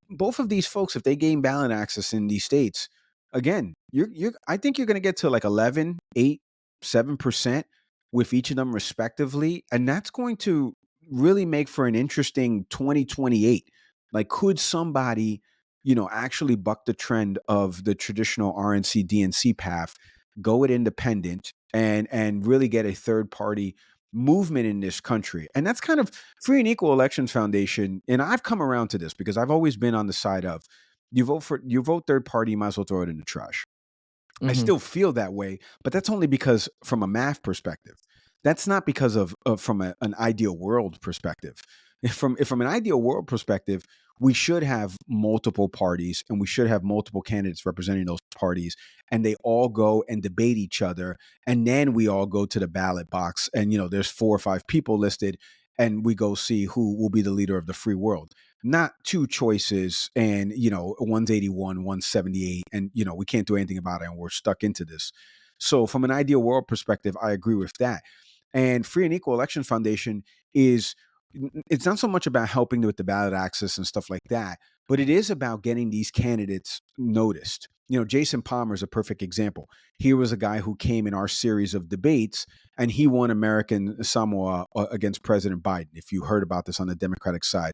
Both of these folks, if they gain ballot access in these states, again, I think you're going to get to like 11, 8, 7% with each of them respectively. And that's going to really make for an interesting 2028. Like, could somebody, actually buck the trend of the traditional RNC, DNC path, go it independent and really get a third party movement in this country? And that's kind of Free and Equal Elections Foundation. And I've come around to this because I've always been on the side of you vote third party, you might as well throw it in the trash. I still feel that way, but that's only because from a math perspective. That's not because of from an ideal world perspective. From an ideal world perspective, we should have multiple parties and we should have multiple candidates representing those parties, and they all go and debate each other, and then we all go to the ballot box, and there's 4 or 5 people listed, and we go see who will be the leader of the free world. Not 2 choices, and one's 81, one's 78, and we can't do anything about it, and we're stuck into this. So from an ideal world perspective, I agree with that. And Free and Equal Elections Foundation it's not so much about helping with the ballot access and stuff like that, but it is about getting these candidates noticed. Jason Palmer is a perfect example. He was a guy who came in our series of debates, and he won American Samoa against President Biden. If you heard about this on the Democratic side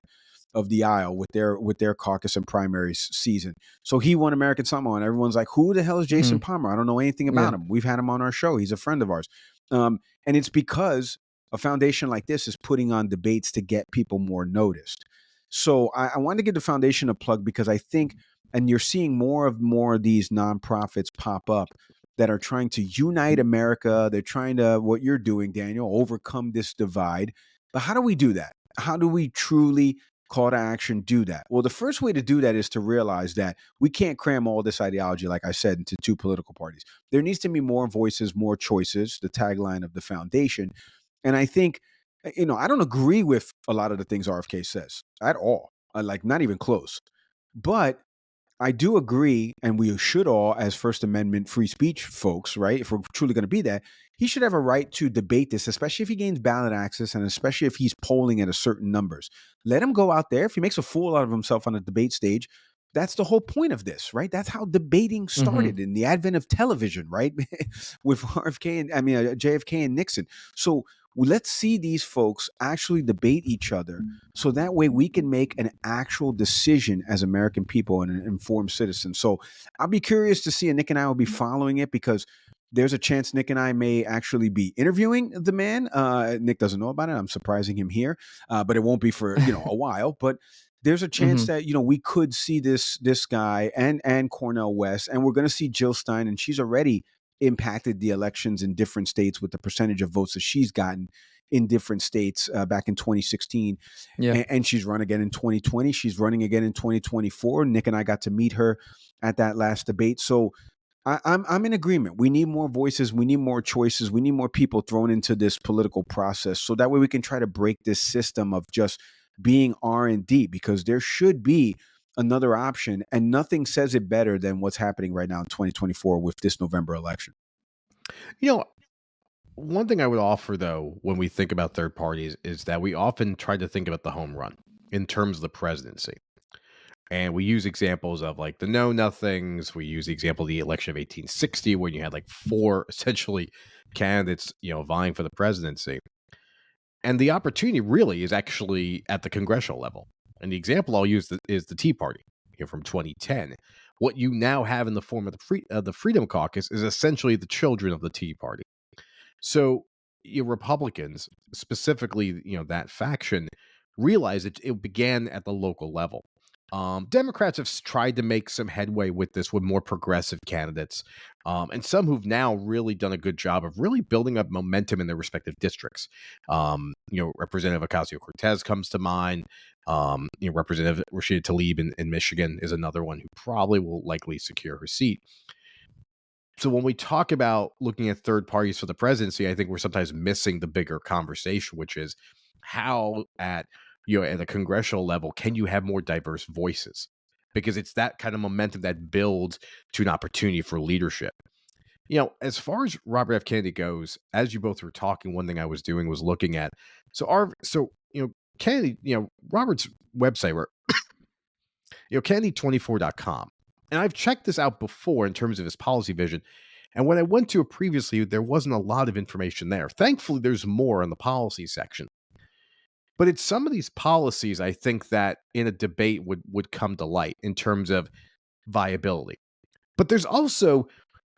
of the aisle with their caucus and primaries season. So he won American Samoa, and everyone's like, who the hell is Jason Palmer? I don't know anything about him. We've had him on our show. He's a friend of ours. And it's because a foundation like this is putting on debates to get people more noticed. So I wanted to give the foundation a plug because I think, and you're seeing more of these nonprofits pop up that are trying to unite America. They're trying to, what you're doing, Daniel, overcome this divide. But how do we do that? How do we truly call to action do that? Well, the first way to do that is to realize that we can't cram all this ideology, like I said, into 2 political parties. There needs to be more voices, more choices, the tagline of the foundation. And I think, I don't agree with a lot of the things RFK says at all, like not even close. But I do agree, and we should all, as First Amendment free speech folks, right? If we're truly going to be that, he should have a right to debate this, especially if he gains ballot access and especially if he's polling at a certain numbers. Let him go out there. If he makes a fool out of himself on a debate stage, that's the whole point of this, right? That's how debating Hmm. started in the advent of television, right? With RFK and JFK and Nixon. So let's see these folks actually debate each other so that way we can make an actual decision as American people and an informed citizen. So I'll be curious to see, and Nick and I will be following it because there's a chance Nick and I may actually be interviewing the man. Nick doesn't know about it. I'm surprising him here, but it won't be for a while. But there's a chance Hmm. that we could see this guy and Cornel West, and we're going to see Jill Stein, and she's already impacted the elections in different states with the percentage of votes that she's gotten in different states back in 2016, Yeah. and she's run again in 2020. She's running again in 2024. Nick and I got to meet her at that last debate. So I'm in agreement. We need more voices. We need more choices. We need more people thrown into this political process, so that way we can try to break this system of just being R&D, because there should be another option, and nothing says it better than what's happening right now in 2024 with this November election. You know, one thing I would offer though, when we think about third parties, is that we often try to think about the home run in terms of the presidency. And we use examples of like the know nothings. We use the example of the election of 1860 when you had like four essentially candidates, vying for the presidency. And the opportunity really is actually at the congressional level. And the example I'll use is the Tea Party from 2010. What you now have in the form of the Freedom Caucus is essentially the children of the Tea Party. So your Republicans, specifically, that faction, realized it began at the local level. Democrats have tried to make some headway with this with more progressive candidates, and some who've now really done a good job of really building up momentum in their respective districts. Representative Ocasio Cortez comes to mind. Representative Rashida Tlaib in Michigan is another one who probably will likely secure her seat. So when we talk about looking at third parties for the presidency, I think we're sometimes missing the bigger conversation, which is how at the congressional level can you have more diverse voices? Because it's that kind of momentum that builds to an opportunity for leadership. As far as Robert F. Kennedy goes, as you both were talking, one thing I was doing was looking at Kennedy, Robert's website where Kennedy24.com. And I've checked this out before in terms of his policy vision. And when I went to it previously, there wasn't a lot of information there. Thankfully, there's more in the policy section. But it's some of these policies I think that in a debate would come to light in terms of viability. But there's also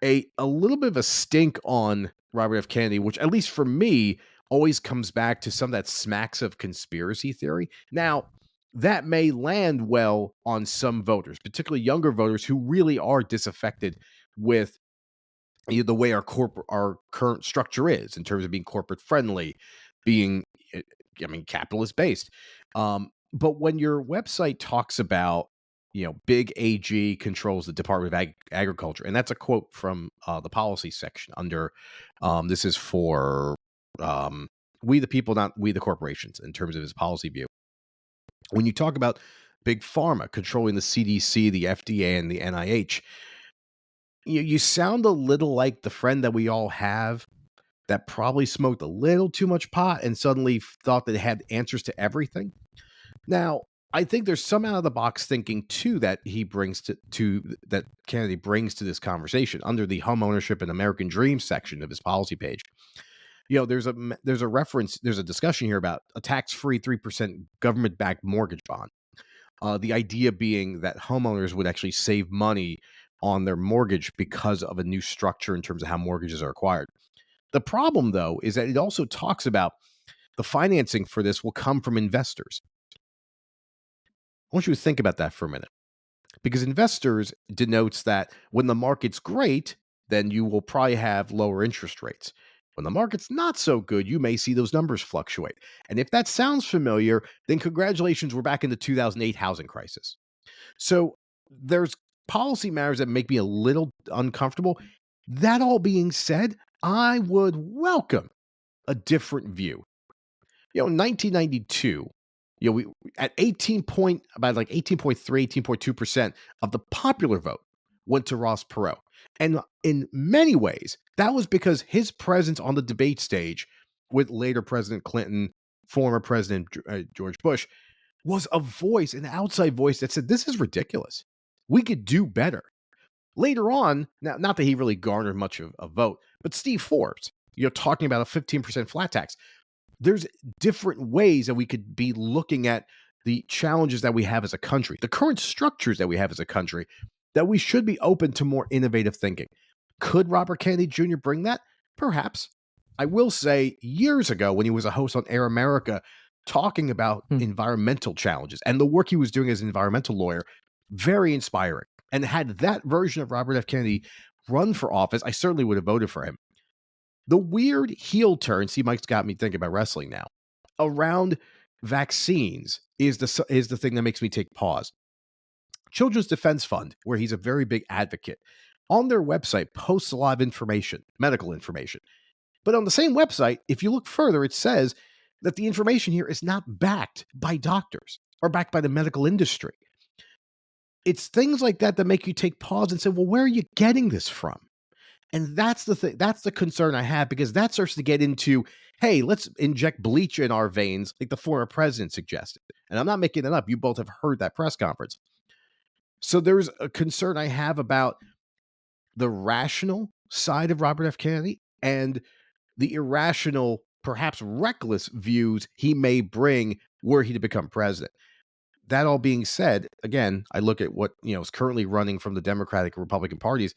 a little bit of a stink on Robert F. Kennedy, which at least for me always comes back to some of that smacks of conspiracy theory. Now, that may land well on some voters, particularly younger voters who really are disaffected with the way our current structure is in terms of being corporate friendly, being capitalist based. But when your website talks about big AG controls the Department of Agriculture, and that's a quote from the policy section under this is for we the people, not we the corporations, in terms of his policy view. When you talk about big pharma controlling the CDC, the FDA, and the NIH, you sound a little like the friend that we all have that probably smoked a little too much pot and suddenly thought that it had answers to everything. Now, I think there's some out of the box thinking too that he brings to that Kennedy brings to this conversation under the home ownership and American dream section of his policy page. There's a reference, there's a discussion here about a tax-free 3% government-backed mortgage bond. The idea being that homeowners would actually save money on their mortgage because of a new structure in terms of how mortgages are acquired. The problem, though, is that it also talks about the financing for this will come from investors. I want you to think about that for a minute, because investors denotes that when the market's great, then you will probably have lower interest rates. When the market's not so good, you may see those numbers fluctuate. And if that sounds familiar, then congratulations, we're back in the 2008 housing crisis. So there's policy matters that make me a little uncomfortable. That all being said, I would welcome a different view. In 1992, At about like 18.3, 18.2% of the popular vote went to Ross Perot. And in many ways, that was because his presence on the debate stage with later President Clinton, former President George Bush, was a voice, an outside voice that said, this is ridiculous. We could do better. Later on, now, not that he really garnered much of a vote, but Steve Forbes, talking about a 15% flat tax. There's different ways that we could be looking at the challenges that we have as a country, the current structures that we have as a country, that we should be open to more innovative thinking. Could Robert Kennedy Jr. bring that? Perhaps. I will say, years ago, when he was a host on Air America, talking about environmental challenges and the work he was doing as an environmental lawyer, very inspiring. And had that version of Robert F. Kennedy run for office, I certainly would have voted for him. The weird heel turn, see, Mike's got me thinking about wrestling now, around vaccines is the thing that makes me take pause. Children's Defense Fund, where he's a very big advocate, on their website posts a lot of information, medical information. But on the same website, if you look further, it says that the information here is not backed by doctors or backed by the medical industry. It's things like that that make you take pause and say, well, where are you getting this from? And that's the thing. That's the concern I have, because that starts to get into, hey, let's inject bleach in our veins, like the former president suggested. And I'm not making it up. You both have heard that press conference. So there's a concern I have about the rational side of Robert F. Kennedy and the irrational, perhaps reckless views he may bring were he to become president. That all being said, again, I look at what is currently running from the Democratic and Republican parties,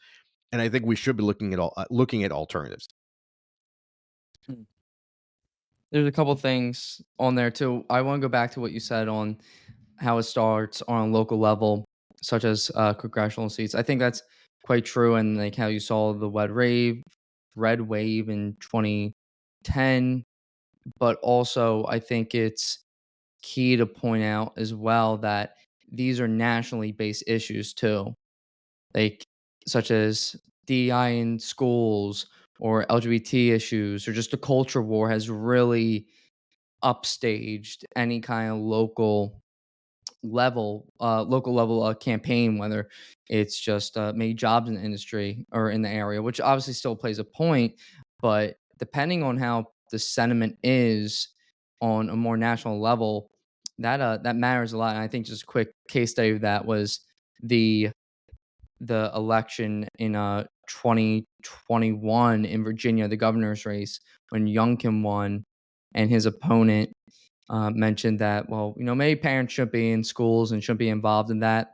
and I think we should be looking at alternatives. There's a couple things on there too. I want to go back to what you said on how it starts on a local level, such as congressional seats. I think that's quite true, and like how you saw the red wave in 2010. But also, I think it's key to point out as well that these are nationally based issues too, like such as DEI in schools or LGBT issues or just the culture war has really upstaged any kind of local level campaign, whether it's just maybe jobs in the industry or in the area, which obviously still plays a point, but depending on how the sentiment is on a more national level, that matters a lot. And I think just a quick case study of that was the election in 2021 in Virginia, the governor's race, when Youngkin won, and his opponent mentioned that, well, maybe parents shouldn't be in schools and shouldn't be involved in that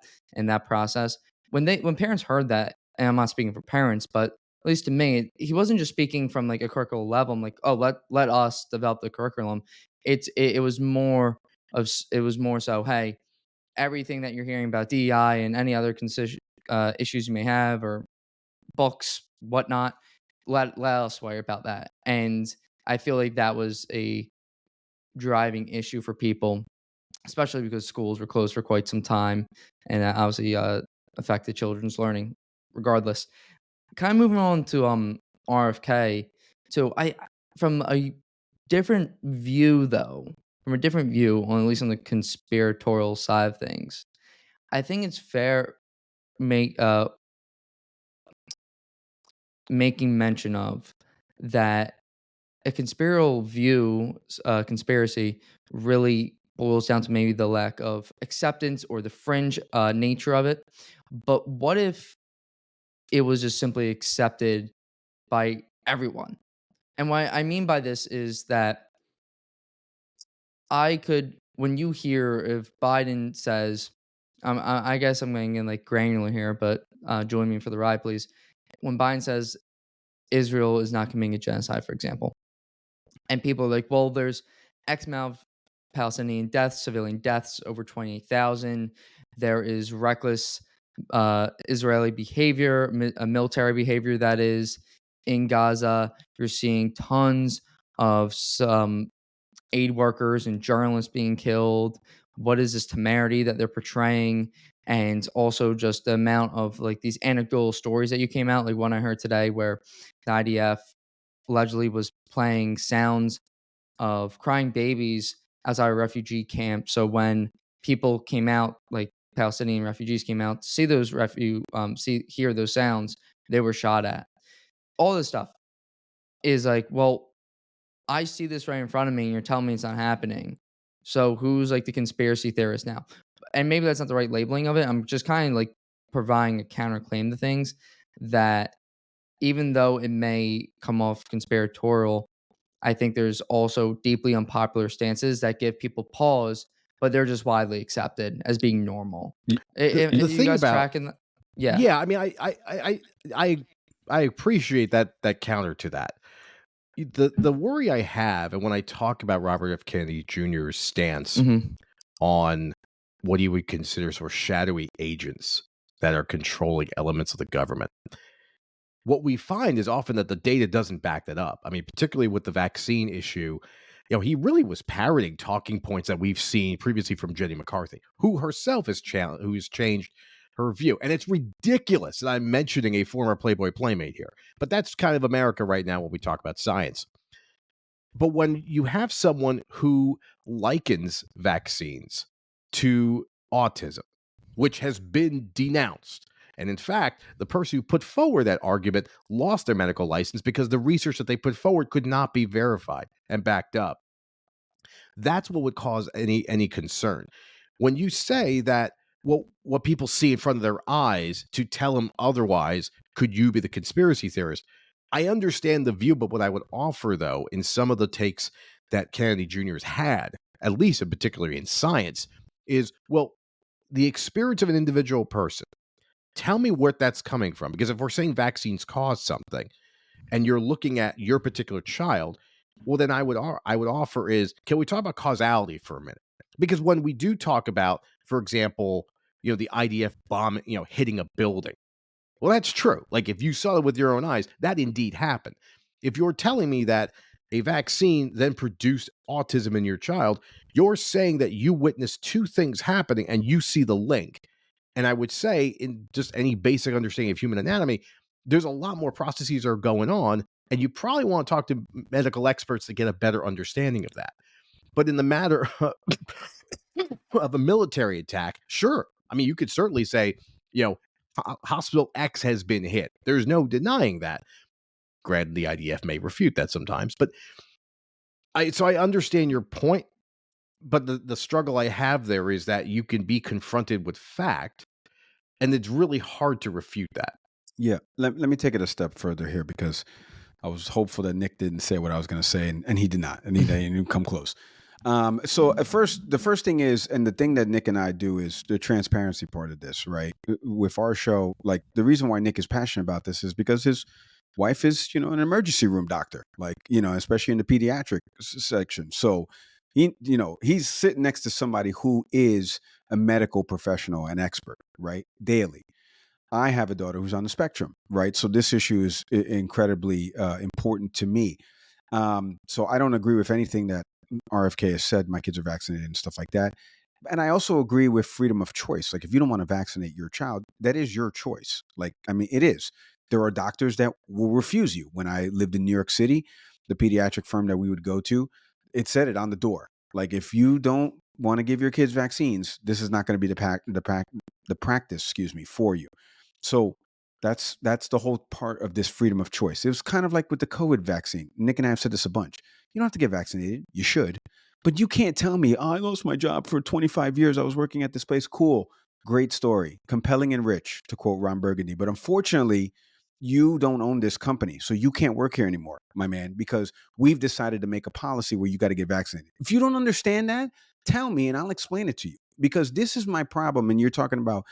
process. When parents heard that, and I'm not speaking for parents, but at least to me, he wasn't just speaking from like a curriculum level. I'm like, oh, let us develop the curriculum. It was more it was more so, hey, everything that you're hearing about DEI and any other issues you may have or books, whatnot, let us worry about that. And I feel like that was a driving issue for people, especially because schools were closed for quite some time, and that obviously affected children's learning. Regardless, kind of moving on to RFK. So I, from a different view though, from a different view, on at least on the conspiratorial side of things, I think it's fair make making mention of that a conspiracy really boils down to maybe the lack of acceptance or the fringe nature of it. But what if it was just simply accepted by everyone? And what I mean by this is that when you hear if Biden says, I guess I'm going in like granular here, but join me for the ride, please. When Biden says Israel is not committing a genocide, for example, and people are like, well, there's X amount of Palestinian deaths, civilian deaths, over 28,000. There is reckless Israeli behavior, military behavior that is in Gaza. You're seeing tons of some aid workers and journalists being killed. What is this temerity that they're portraying? And also just the amount of like these anecdotal stories that you came out, like one I heard today where the IDF allegedly was playing sounds of crying babies outside a refugee camp. So when people came out, like Palestinian refugees came out to see those hear those sounds, they were shot at. All this stuff is like, well, I see this right in front of me and you're telling me it's not happening. So who's like the conspiracy theorist now? And maybe that's not the right labeling of it. I'm just kind of like providing a counterclaim to things that even though it may come off conspiratorial, I think there's also deeply unpopular stances that give people pause, but they're just widely accepted as being normal. Y- The You thing guys about tracking? Yeah. yeah, I mean, I I appreciate that counter to that. The worry I have, and when I talk about Robert F. Kennedy Jr.'s stance Hmm. on what he would consider sort of shadowy agents that are controlling elements of the government, what we find is often that the data doesn't back that up. I mean, particularly with the vaccine issue, he really was parroting talking points that we've seen previously from Jenny McCarthy, who herself who has changed her view. And it's ridiculous that I'm mentioning a former Playboy Playmate here, but that's kind of America right now when we talk about science. But when you have someone who likens vaccines to autism, which has been denounced, and in fact, the person who put forward that argument lost their medical license because the research that they put forward could not be verified and backed up. That's what would cause any concern. When you say that, well, what people see in front of their eyes to tell them otherwise, could you be the conspiracy theorist? I understand the view, but what I would offer, though, in some of the takes that Kennedy Jr. has had, at least in particularly in science, is, well, the experience of an individual person. Tell me where that's coming from. Because if we're saying vaccines cause something, and you're looking at your particular child, well, then I would offer is, can we talk about causality for a minute? Because when we do talk about, for example, the IDF bomb, hitting a building, well, that's true. Like if you saw it with your own eyes, that indeed happened. If you're telling me that a vaccine then produced autism in your child, you're saying that you witnessed two things happening and you see the link. And I would say, in just any basic understanding of human anatomy, there's a lot more processes that are going on. And you probably want to talk to medical experts to get a better understanding of that. But in the matter of a military attack, sure. I mean, you could certainly say, hospital X has been hit. There's no denying that. Granted, the IDF may refute that sometimes, but I understand your point. But the struggle I have there is that you can be confronted with fact, and it's really hard to refute that. Yeah, let me take it a step further here because I was hopeful that Nick didn't say what I was going to say, and he did not, and he didn't even come close. So at first, the first thing is, and the thing that Nick and I do is the transparency part of this, right? With our show, like the reason why Nick is passionate about this is because his wife is, an emergency room doctor, like, especially in the pediatric section. So he's sitting next to somebody who is a medical professional and expert, right? Daily. I have a daughter who's on the spectrum, right? So this issue is incredibly important to me. So I don't agree with anything that RFK has said. My kids are vaccinated and stuff like that. And I also agree with freedom of choice. Like if you don't want to vaccinate your child, that is your choice. Like, I mean, it is. There are doctors that will refuse you. When I lived in New York City, the pediatric firm that we would go to, it said it on the door. Like if you don't want to give your kids vaccines, this is not going to be the practice, for you. So that's the whole part of this freedom of choice. It was kind of like with the COVID vaccine. Nick and I have said this a bunch. You don't have to get vaccinated. You should. But you can't tell me, I lost my job for 25 years. I was working at this place. Cool. Great story. Compelling and rich, to quote Ron Burgundy. But unfortunately, you don't own this company. So you can't work here anymore, my man, because we've decided to make a policy where you got to get vaccinated. If you don't understand that, tell me and I'll explain it to you. Because this is my problem. And you're talking about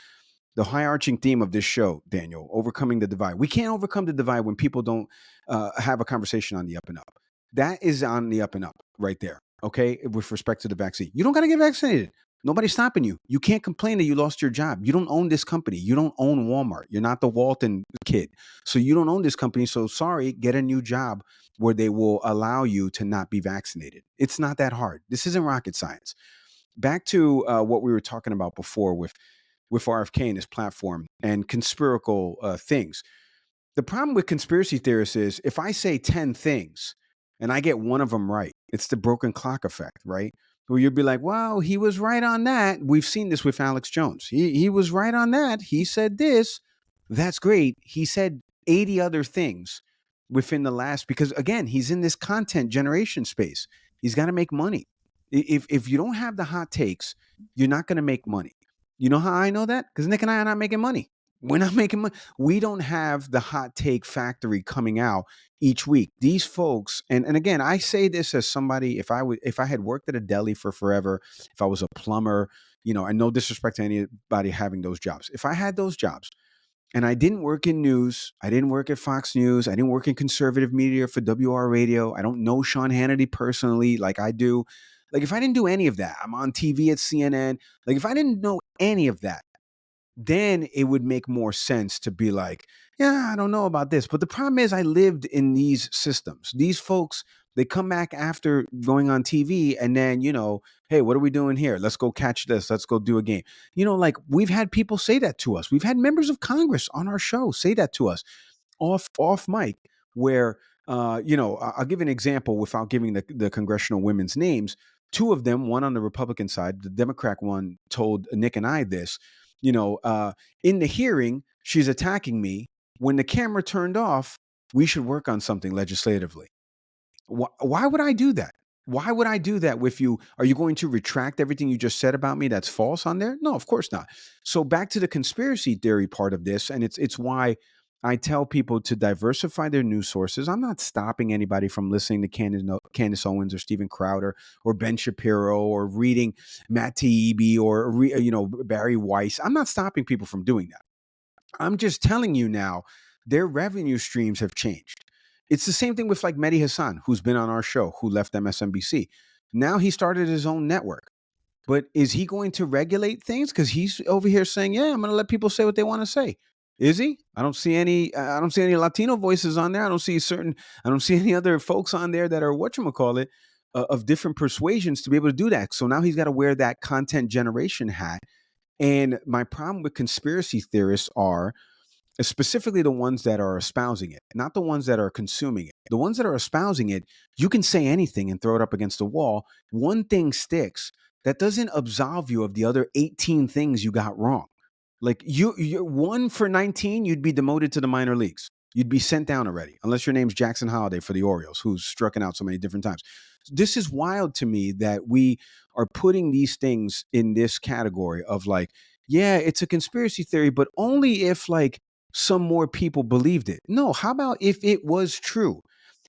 the high arching theme of this show, Daniel, overcoming the divide. We can't overcome the divide when people don't have a conversation on the up and up. That is on the up and up right there. Okay. With respect to the vaccine, you don't got to get vaccinated. Nobody's stopping you. You can't complain that you lost your job. You don't own this company. You don't own Walmart. You're not the Walton kid. So you don't own this company. So sorry, get a new job where they will allow you to not be vaccinated. It's not that hard. This isn't rocket science. Back to what we were talking about before with RFK and his platform and conspiratorial things. The problem with conspiracy theorists is if I say 10 things and I get one of them right, it's the broken clock effect, right? where you'd be like, "Wow, he was right on that." We've seen this with Alex Jones. He was right on that. He said this. That's great. He said 80 other things within the last, because again, he's in this content generation space. He's got to make money. If you don't have the hot takes, you're not going to make money. You know how I know that? Because Nick and I are not making money. We're not making money. We don't have the hot take factory coming out each week. These folks, and again, I say this as somebody, if I had worked at a deli for forever, if I was a plumber, and no disrespect to anybody having those jobs. If I had those jobs and I didn't work in news, I didn't work at Fox News, I didn't work in conservative media for WR Radio, I don't know Sean Hannity personally like I do. Like if I didn't do any of that, I'm on TV at CNN. Like if I didn't know any of that, then it would make more sense to be like, yeah, I don't know about this. But the problem is, I lived in these systems. These folks, they come back after going on TV and then, hey, what are we doing here? Let's go catch this. Let's go do a game. Like we've had people say that to us. We've had members of Congress on our show say that to us off mic, where I'll give an example without giving the congressional women's names. Two of them, one on the Republican side, the Democrat one, told Nick and I this. In the hearing, she's attacking me. When the camera turned off, we should work on something legislatively. Why would I do that? Why would I do that with you? Are you going to retract everything you just said about me that's false on there? No, of course not. So back to the conspiracy theory part of this, and it's why I tell people to diversify their news sources. I'm not stopping anybody from listening to Candace Owens or Steven Crowder or Ben Shapiro or reading Matt Taibbi or Barry Weiss. I'm not stopping people from doing that. I'm just telling you now, their revenue streams have changed. It's the same thing with like Mehdi Hassan, who's been on our show, who left MSNBC. Now he started his own network. But is he going to regulate things? Because he's over here saying, "Yeah, I'm going to let people say what they want to say." Is he? I don't see any. I don't see any Latino voices on there. I don't see any other folks on there that are whatchamacallit, of different persuasions to be able to do that. So now he's got to wear that content generation hat. And my problem with conspiracy theorists are specifically the ones that are espousing it, not the ones that are consuming it. The ones that are espousing it, you can say anything and throw it up against the wall. One thing sticks. That doesn't absolve you of the other 18 things you got wrong. Like you're 1 for 19, you'd be demoted to the minor leagues. You'd be sent down already, unless your name's Jackson Holiday for the Orioles, who's struck out so many different times. This is wild to me that we are putting these things in this category of like, yeah, it's a conspiracy theory, but only if like some more people believed it. No, how about if it was true?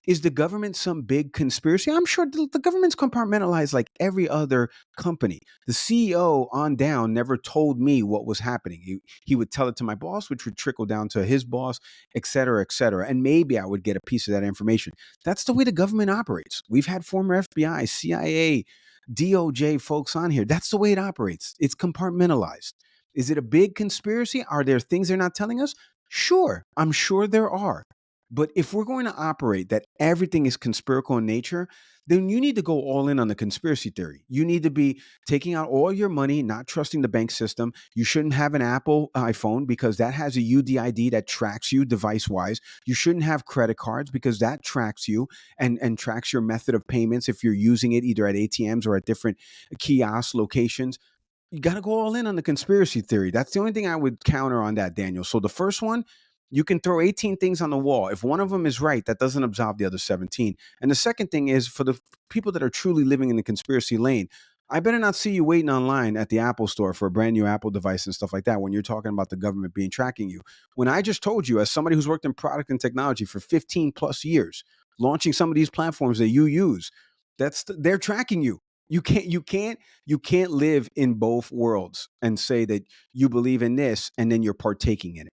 Is the government some big conspiracy? I'm sure the government's compartmentalized like every other company. The CEO on down never told me what was happening. He would tell it to my boss, which would trickle down to his boss, et cetera, et cetera. And maybe I would get a piece of that information. That's the way the government operates. We've had former FBI, CIA, DOJ folks on here. That's the way it operates. It's compartmentalized. Is it a big conspiracy? Are there things they're not telling us? Sure, I'm sure there are. But if we're going to operate that everything is conspiratorial in nature, then you need to go all in on the conspiracy theory. You need to be taking out all your money, not trusting the bank system. You shouldn't have an Apple iPhone because that has a UDID that tracks you device wise. You shouldn't have credit cards because that tracks you and tracks your method of payments if you're using it either at ATMs or at different kiosk locations. You got to go all in on the conspiracy theory. That's the only thing I would counter on that, Daniel. So the first one, you can throw 18 things on the wall. If one of them is right, that doesn't absolve the other 17. And the second thing is for the people that are truly living in the conspiracy lane, I better not see you waiting online at the Apple store for a brand new Apple device and stuff like that when you're talking about the government being tracking you. When I just told you, as somebody who's worked in product and technology for 15 plus years, launching some of these platforms that you use, they're tracking you. You can't live in both worlds and say that you believe in this and then you're partaking in it.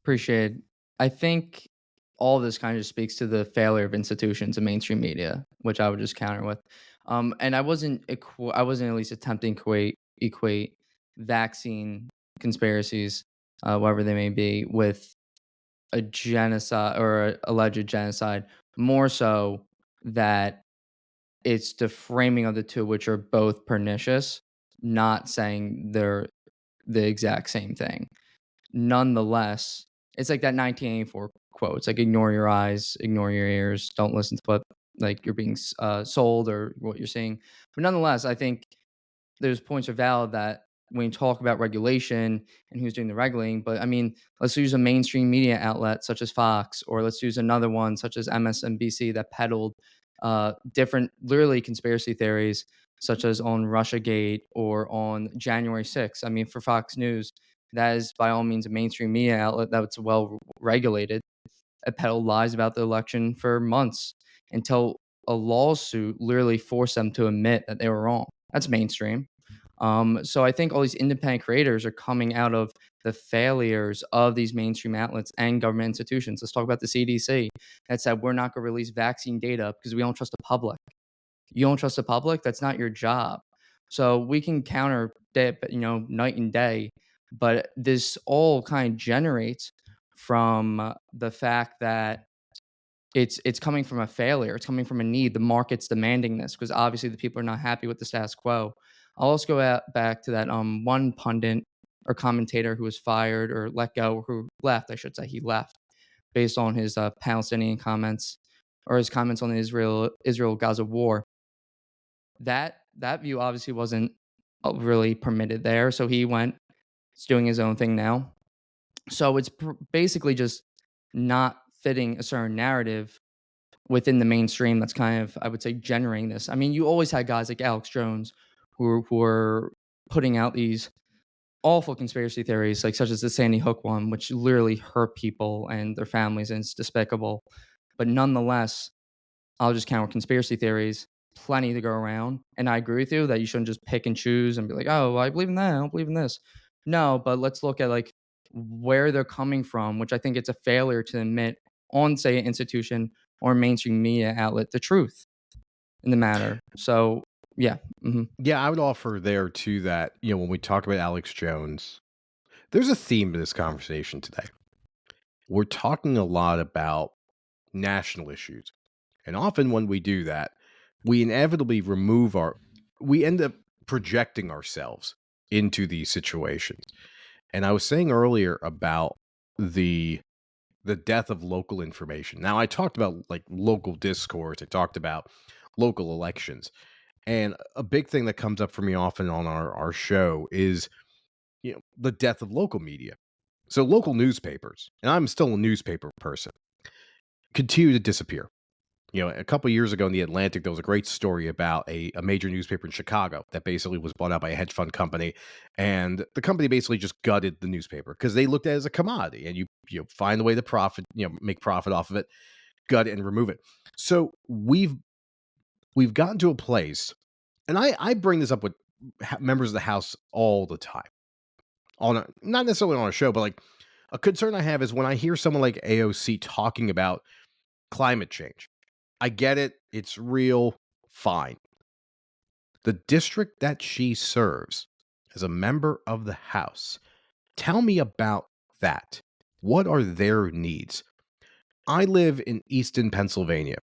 Appreciate it. I think all of this kind of just speaks to the failure of institutions and mainstream media, which I would just counter with. And I wasn't at least attempting to equate vaccine conspiracies, whatever they may be, with a genocide or a alleged genocide. More so that it's the framing of the two, which are both pernicious, not saying they're the exact same thing. Nonetheless, it's like that 1984 quote. It's like ignore your eyes, ignore your ears, don't listen to what like you're being sold or what you're seeing. But nonetheless, I think those points are valid that when you talk about regulation and who's doing the regulating, but I mean, let's use a mainstream media outlet such as Fox, or let's use another one such as MSNBC that peddled different, literally conspiracy theories, such as on Russiagate or on January 6th. I mean, for Fox News, that is by all means a mainstream media outlet that's well regulated. It peddled lies about the election for months until a lawsuit literally forced them to admit that they were wrong. That's mainstream. So I think all these independent creators are coming out of the failures of these mainstream outlets and government institutions. Let's talk about the CDC that said we're not going to release vaccine data because we don't trust the public. You don't trust the public? That's not your job. So we can counter that, night and day, but this all kind of generates from the fact that it's coming from a failure. It's coming from a need. The market's demanding this because obviously the people are not happy with the status quo. I'll also go back to that one pundit or commentator who was fired or let go, or who left, I should say. He left based on his Palestinian comments or his comments on the Israel-Gaza war. That view obviously wasn't really permitted there, so he went. He's doing his own thing now. So it's basically just not fitting a certain narrative within the mainstream that's kind of, I would say, generating this. I mean, you always had guys like Alex Jones who were putting out these awful conspiracy theories, like such as the Sandy Hook one, which literally hurt people and their families, and it's despicable. But nonetheless, I'll just count with conspiracy theories, plenty to go around. And I agree with you that you shouldn't just pick and choose and be like, oh, well, I believe in that, I don't believe in this. No, but let's look at like where they're coming from, which I think it's a failure to admit on, say, an institution or mainstream media outlet the truth in the matter. So yeah. Yeah, I would offer there too that, when we talk about Alex Jones, there's a theme to this conversation today. We're talking a lot about national issues. And often when we do that, we inevitably we end up projecting ourselves into these situations. And I was saying earlier about the death of local information. Now, I talked about like local discourse. I talked about local elections. And a big thing that comes up for me often on our show is, the death of local media. So local newspapers, and I'm still a newspaper person, continue to disappear. A couple of years ago in The Atlantic, there was a great story about a major newspaper in Chicago that basically was bought out by a hedge fund company. And the company basically just gutted the newspaper because they looked at it as a commodity, and you find a way to profit, make profit off of it, gut it and remove it. So we've gotten to a place, and I bring this up with members of the House all the time, not necessarily on a show, but like a concern I have is when I hear someone like AOC talking about climate change. I get it. It's real. Fine. The district that she serves as a member of the House, tell me about that. What are their needs? I live in Easton, Pennsylvania.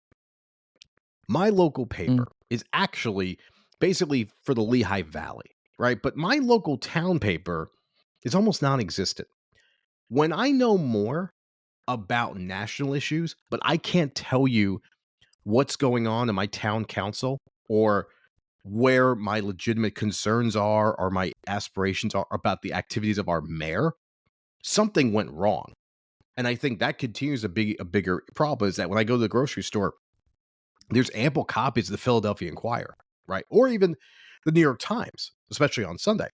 My local paper is actually basically for the Lehigh Valley, right? But my local town paper is almost non-existent. When I know more about national issues, but I can't tell you what's going on in my town council or where my legitimate concerns are or my aspirations are about the activities of our mayor, something went wrong. And I think that continues a bigger problem is that when I go to the grocery store, there's ample copies of the Philadelphia Inquirer, right? Or even the New York Times, especially on Sunday.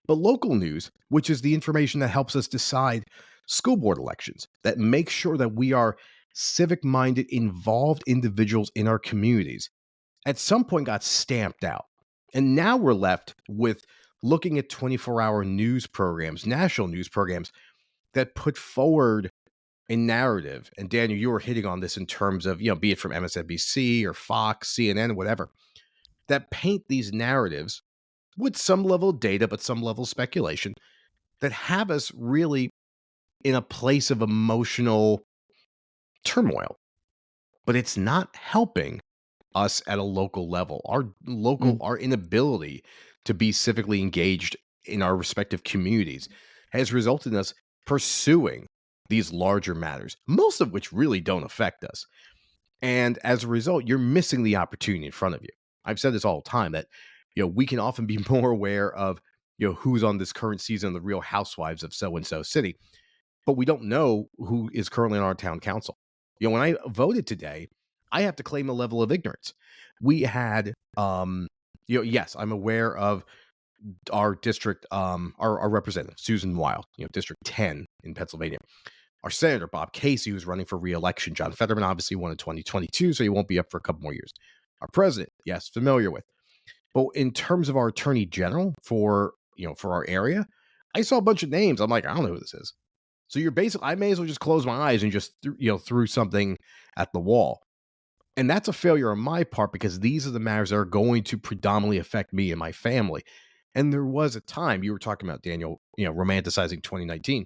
But local news, which is the information that helps us decide school board elections, that makes sure that we are civic-minded, involved individuals in our communities, at some point got stamped out. And now we're left with looking at 24-hour news programs, national news programs, that put forward a narrative. And Daniel, you were hitting on this in terms of, be it from MSNBC or Fox, CNN, whatever, that paint these narratives with some level of data, but some level of speculation that have us really in a place of emotional turmoil. But it's not helping us at a local level. Our inability to be civically engaged in our respective communities has resulted in us pursuing these larger matters, most of which really don't affect us. And as a result, you're missing the opportunity in front of you. I've said this all the time that, we can often be more aware of, who's on this current season of the Real Housewives of so and so city, but we don't know who is currently on our town council. When I voted today, I have to claim a level of ignorance. We had, yes, I'm aware of our district, our representative, Susan Wild, District 10 in Pennsylvania. Our Senator, Bob Casey, who's running for re-election. John Fetterman obviously won in 2022, so he won't be up for a couple more years. Our president, yes, familiar with. But in terms of our attorney general for our area, I saw a bunch of names. I'm like, I don't know who this is. So you're basically, I may as well just close my eyes and just threw something at the wall. And that's a failure on my part, because these are the matters that are going to predominantly affect me and my family. And there was a time you were talking about, Daniel, romanticizing 2019.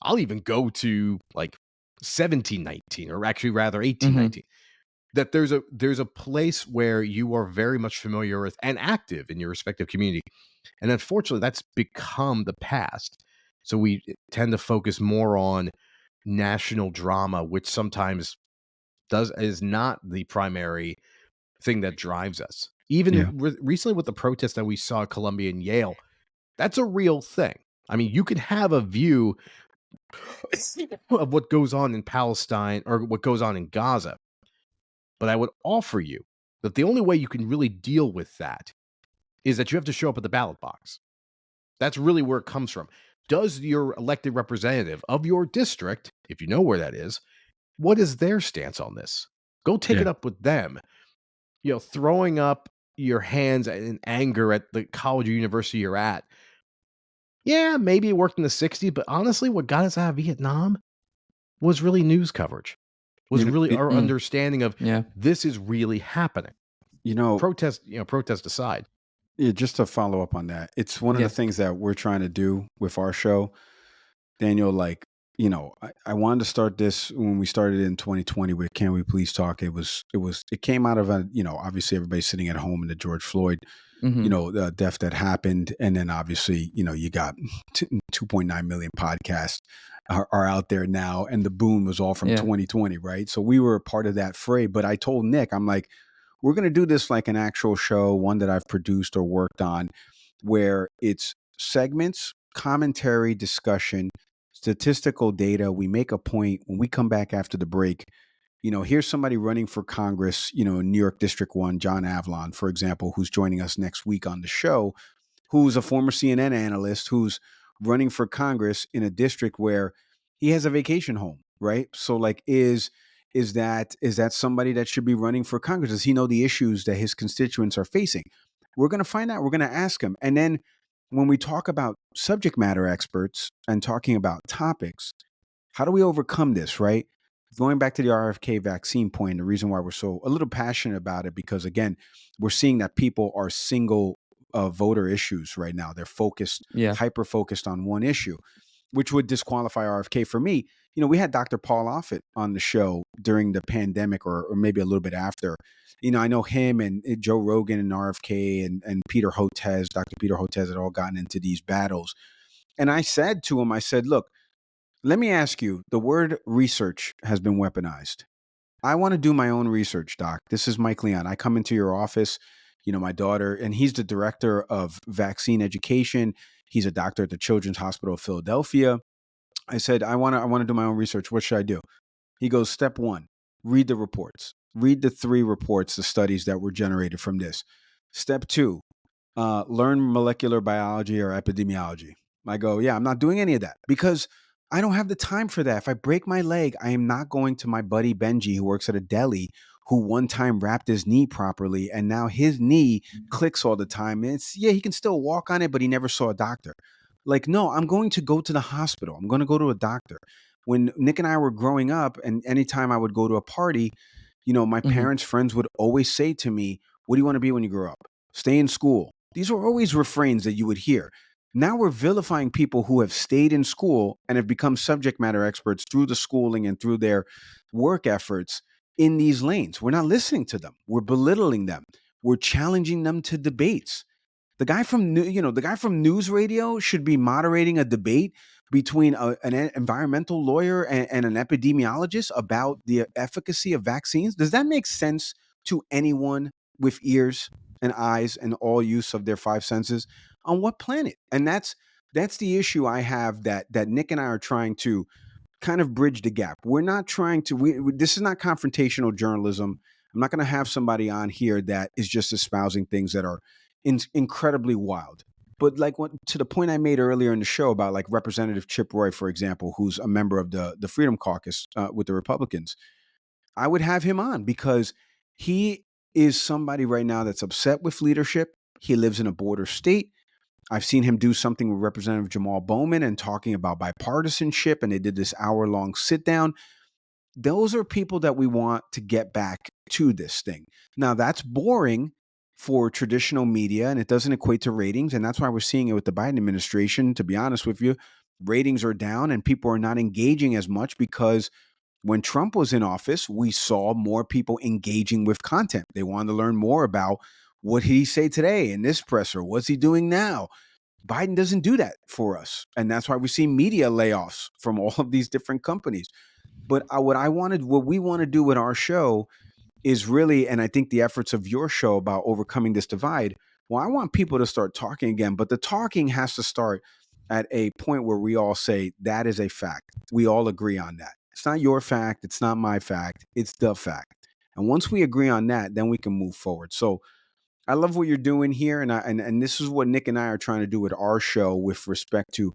I'll even go to like 1719, or actually rather 1819. That there's a place where you are very much familiar with and active in your respective community. And unfortunately, that's become the past. So we tend to focus more on national drama, which sometimes is not the primary thing that drives us. Even recently with the protest that we saw at Columbia and Yale, that's a real thing. I mean, you can have a view of what goes on in Palestine or what goes on in Gaza, but I would offer you that the only way you can really deal with that is that you have to show up at the ballot box. That's really where it comes from. Does your elected representative of your district, if you know where that is, what is their stance on this? Go take it up with them. Throwing up your hands in anger at the college or university you're at. Yeah, maybe it worked in the 60s, but honestly, what got us out of Vietnam was really news coverage. Was really our understanding of this is really happening. Protest aside. Yeah, just to follow up on that, it's one of the things that we're trying to do with our show, Daniel. Like, I wanted to start this when we started in 2020 with Can We Please Talk. It came out of obviously everybody sitting at home in the George Floyd, the death that happened. And then obviously, you got 2.9 million podcasts are out there now. And the boom was all from 2020, right? So we were a part of that fray. But I told Nick, I'm like, we're going to do this like an actual show, one that I've produced or worked on, where it's segments, commentary, discussion, statistical data. We make a point when we come back after the break. Here's somebody running for Congress, in New York District 1, John Avlon, for example, who's joining us next week on the show, who's a former CNN analyst, who's running for Congress in a district where he has a vacation home, right? So like, is that somebody that should be running for Congress? Does he know the issues that his constituents are facing? We're going to find out. We're going to ask him. And then when we talk about subject matter experts and talking about topics, how do we overcome this, right? Going back to the RFK vaccine point, the reason why we're so a little passionate about it, because again, we're seeing that people are single voter issues right now. They're focused, hyper focused on one issue, which would disqualify RFK. For me, we had Dr. Paul Offit on the show during the pandemic or maybe a little bit after. I know him and Joe Rogan and RFK and Peter Hotez, Dr. Peter Hotez had all gotten into these battles. And I said to him, I said, look, let me ask you, the word research has been weaponized. I want to do my own research, Doc. This is Mike Leon. I come into your office, my daughter, and he's the director of vaccine education. He's a doctor at the Children's Hospital of Philadelphia. I said, I want to do my own research. What should I do? He goes, step one, read the reports. Read the 3 reports, the studies that were generated from this. Step 2, learn molecular biology or epidemiology. I go, yeah, I'm not doing any of that because I don't have the time for that. If I break my leg, I am not going to my buddy Benji, who works at a deli, who one time wrapped his knee properly, and now his knee clicks all the time. And he can still walk on it, but he never saw a doctor. Like, no, I'm going to go to the hospital. I'm going to go to a doctor. When Nick and I were growing up, and anytime I would go to a party, my parents' friends would always say to me, what do you want to be when you grow up? Stay in school. These were always refrains that you would hear. Now we're vilifying people who have stayed in school and have become subject matter experts through the schooling and through their work efforts in these lanes. We're not listening to them. We're belittling them. We're challenging them to debates. The guy from News Radio should be moderating a debate between an environmental lawyer and an epidemiologist about the efficacy of vaccines? Does that make sense to anyone with ears and eyes and all use of their five senses? On what planet? And that's the issue I have, that Nick and I are trying to kind of bridge the gap. We're not trying to. This is not confrontational journalism. I'm not going to have somebody on here that is just espousing things that are incredibly wild. But like to the point I made earlier in the show about like Representative Chip Roy, for example, who's a member of the Freedom Caucus with the Republicans, I would have him on because he is somebody right now that's upset with leadership. He lives in a border state. I've seen him do something with Representative Jamal Bowman and talking about bipartisanship, and they did this hour-long sit-down. Those are people that we want to get back to this thing. Now, that's boring for traditional media, and it doesn't equate to ratings, and that's why we're seeing it with the Biden administration. To be honest with you, ratings are down, and people are not engaging as much because when Trump was in office, we saw more people engaging with content. They wanted to learn more about what did he say today in this presser? What's he doing now? Biden doesn't do that for us. And that's why we see media layoffs from all of these different companies. But what we want to do with our show is really, and I think the efforts of your show about overcoming this divide, well, I want people to start talking again, but the talking has to start at a point where we all say that is a fact. We all agree on that. It's not your fact. It's not my fact. It's the fact. And once we agree on that, then we can move forward. So I love what you're doing here, and this is what Nick and I are trying to do with our show with respect to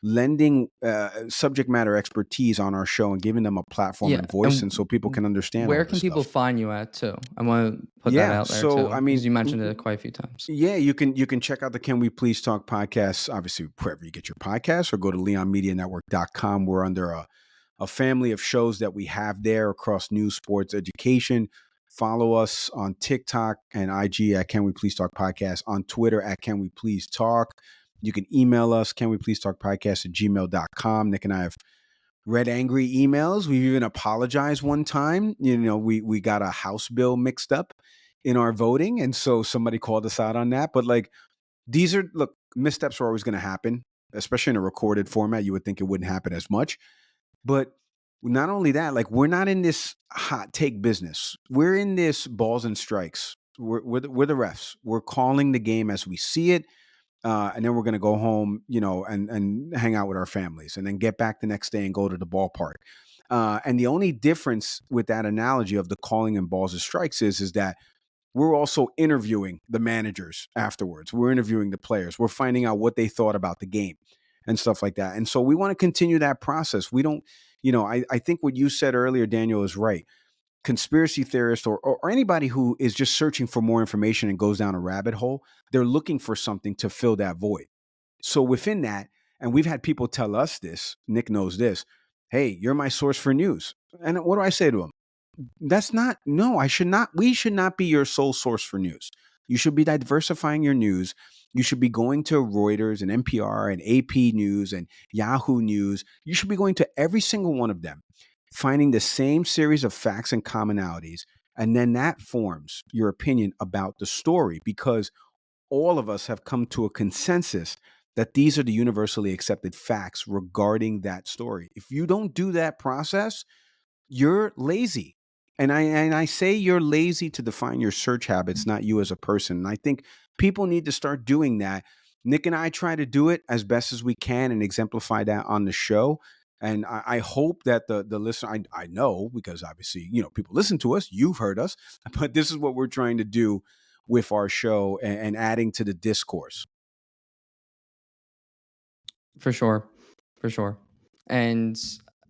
lending subject matter expertise on our show and giving them a platform Yeah, and voice, and so people can understand all where this can people stuff. find you at too? I want to put that Yeah, out there so too, I because mean, you mentioned it quite a few times. yeah, you can check out the Can We Please Talk podcast, obviously wherever you get your podcasts, or go to leonmedianetwork.com. We're under a family of shows that we have there across news, sports, education. Follow us on TikTok and IG at Can We Please Talk Podcast, on Twitter at Can We Please Talk. You can email us, Can We Please Talk Podcast at gmail.com. Nick and I have read angry emails. We've even apologized one time. We got a House bill mixed up in our voting. And so somebody called us out on that. But like, missteps are always going to happen, especially in a recorded format. You would think it wouldn't happen as much. But not only that, like, we're not in this hot take business. We're in this balls and strikes. We're the refs. We're calling the game as we see it. And then we're going to go home, and hang out with our families, and then get back the next day and go to the ballpark. And the only difference with that analogy of the calling and balls and strikes is that we're also interviewing the managers afterwards. We're interviewing the players. We're finding out what they thought about the game and stuff like that. And so we want to continue that process. We don't, I think what you said earlier, Daniel, is right. Conspiracy theorists or anybody who is just searching for more information and goes down a rabbit hole, they're looking for something to fill that void. So within that, and we've had people tell us this, Nick knows this, hey, you're my source for news. And what do I say to them? We should not be your sole source for news. You should be diversifying your news. You should be going to Reuters and NPR and AP News and Yahoo News. You should be going to every single one of them, finding the same series of facts and commonalities. And then that forms your opinion about the story, because all of us have come to a consensus that these are the universally accepted facts regarding that story. If you don't do that process, you're lazy. And I say you're lazy to define your search habits, not you as a person. And I think people need to start doing that. Nick and I try to do it as best as we can and exemplify that on the show. And I hope that the listener, I know, because obviously, people listen to us, you've heard us, but this is what we're trying to do with our show and adding to the discourse. For sure. For sure. And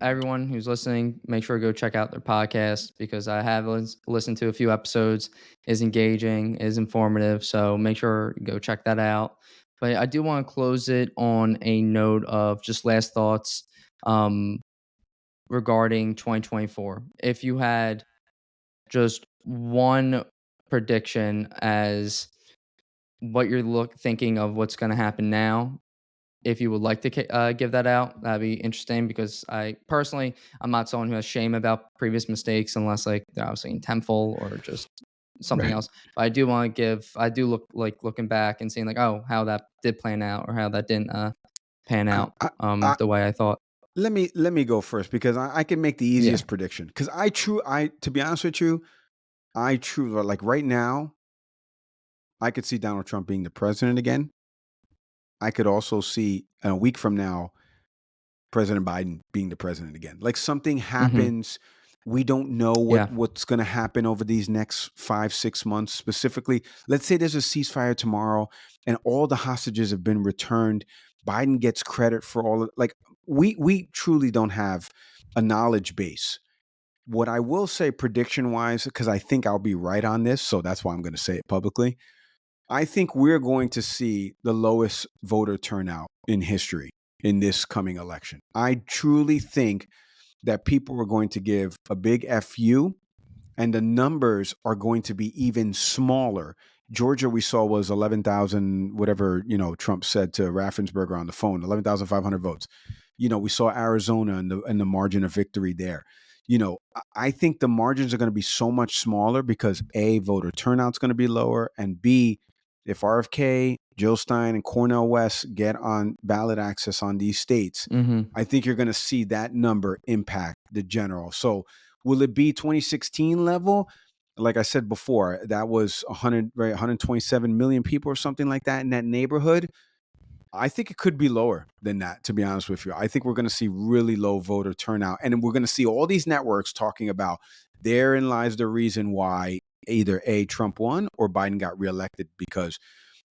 everyone who's listening, make sure to go check out their podcast, because I have listened to a few episodes. Is engaging, is informative. So make sure you go check that out. But I do want to close it on a note of just last thoughts regarding 2024. If you had just one prediction as what you're thinking of what's going to happen now, if you would like to give that out, that'd be interesting, because I'm not someone who has shame about previous mistakes, unless like they're obviously intentful or just something Right. else. But I do look like looking back and seeing like, oh, how that did plan out or how that didn't pan out I, the way I thought. let me go first because I can make the easiest prediction. Because to be honest with you, like right now, I could see Donald Trump being the president again. I could also see a week from now, President Biden being the president again. Like something happens. We don't know what's going to happen over these next 5-6 months. Specifically, let's say there's a ceasefire tomorrow and all the hostages have been returned. Biden gets credit for all of, like we truly don't have a knowledge base. What I will say prediction wise, because I think I'll be right on this, so that's why I'm going to say it publicly. I think we're going to see the lowest voter turnout in history in this coming election. I truly think that people are going to give a big FU and the numbers are going to be even smaller. Georgia, we saw, was 11,000, whatever, Trump said to Raffensperger on the phone, 11,500 votes. We saw Arizona and the margin of victory there. I think the margins are going to be so much smaller because A, voter turnout's going to be lower, and B, if RFK, Jill Stein, and Cornel West get on ballot access on these states, I think you're going to see that number impact the general. So will it be 2016 level? Like I said before, that was 127 million people or something like that in that neighborhood. I think it could be lower than that, to be honest with you. I think we're going to see really low voter turnout. And we're going to see all these networks talking about therein lies the reason why either A, Trump won or Biden got reelected because,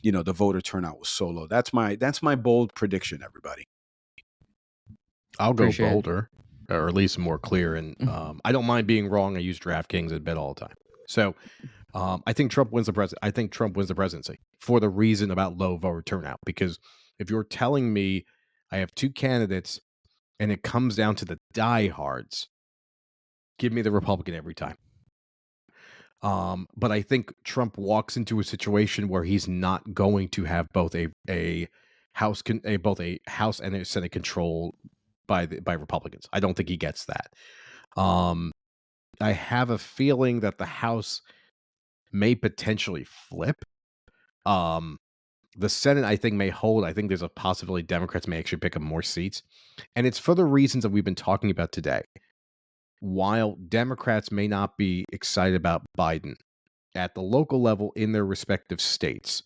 the voter turnout was so low. That's my bold prediction, everybody. I'll go bolder, or at least more clear. And I don't mind being wrong. I use DraftKings at bet all the time. So I think Trump wins the president. I think Trump wins the presidency for the reason about low voter turnout. Because if you're telling me I have two candidates and it comes down to the diehards, give me the Republican every time. But I think Trump walks into a situation where he's not going to have both a house and a Senate control by Republicans. I don't think he gets that. I have a feeling that the House may potentially flip. The Senate, I think, may hold. I think there's a possibility Democrats may actually pick up more seats. And it's for the reasons that we've been talking about today. While Democrats may not be excited about Biden, at the local level in their respective states,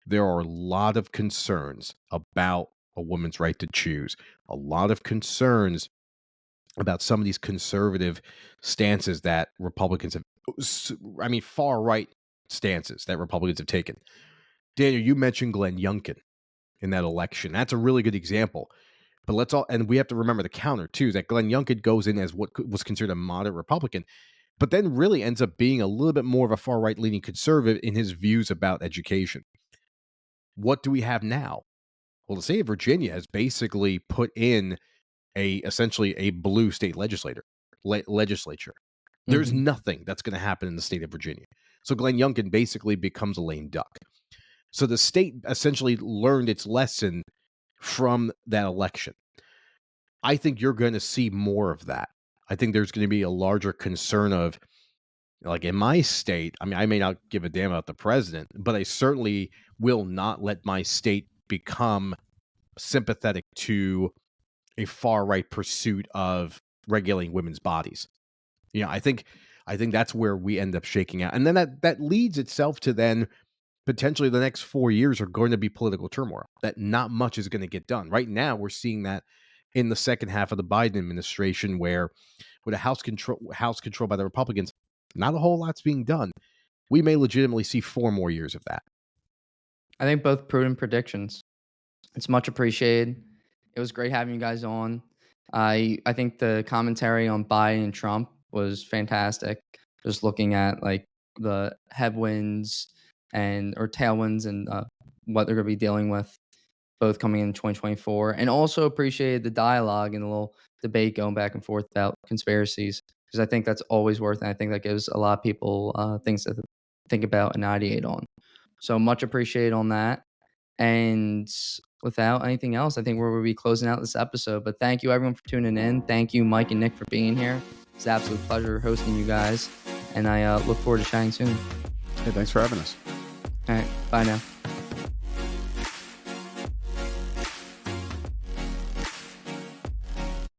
there are a lot of concerns about a woman's right to choose, a lot of concerns about some of these conservative stances that Republicans have, far right stances that Republicans have taken. Daniel, you mentioned Glenn Youngkin in that election. That's a really good example. But we have to remember the counter too, that Glenn Youngkin goes in as what was considered a moderate Republican, but then really ends up being a little bit more of a far right leaning conservative in his views about education. What do we have now? Well, the state of Virginia has basically put in essentially a blue state legislature. There's nothing that's going to happen in the state of Virginia. So Glenn Youngkin basically becomes a lame duck. So the state essentially learned its lesson from that election. I think you're going to see more of that. I think there's going to be a larger concern of, like in my state, I may not give a damn about the president, but I certainly will not let my state become sympathetic to a far right pursuit of regulating women's bodies. I think that's where we end up shaking out. And then that leads itself to then potentially the next 4 years are going to be political turmoil, that not much is going to get done. Right now, we're seeing that in the second half of the Biden administration, where with a House control by the Republicans, not a whole lot's being done. We may legitimately see 4 more years of that. I think both prudent predictions. It's much appreciated. It was great having you guys on. I think the commentary on Biden and Trump was fantastic. Just looking at like the headwinds or tailwinds and what they're going to be dealing with, both coming in 2024, and also appreciated the dialogue and the little debate going back and forth about conspiracies, because I think that's always worth it. And I think that gives a lot of people things to think about and ideate on. So much appreciated on that. And without anything else, I think we'll be closing out this episode. But thank you everyone for tuning in. Thank you, Mike and Nick, for being here. It's an absolute pleasure hosting you guys. And I look forward to chatting soon. Hey, thanks for having us. All right. Bye now.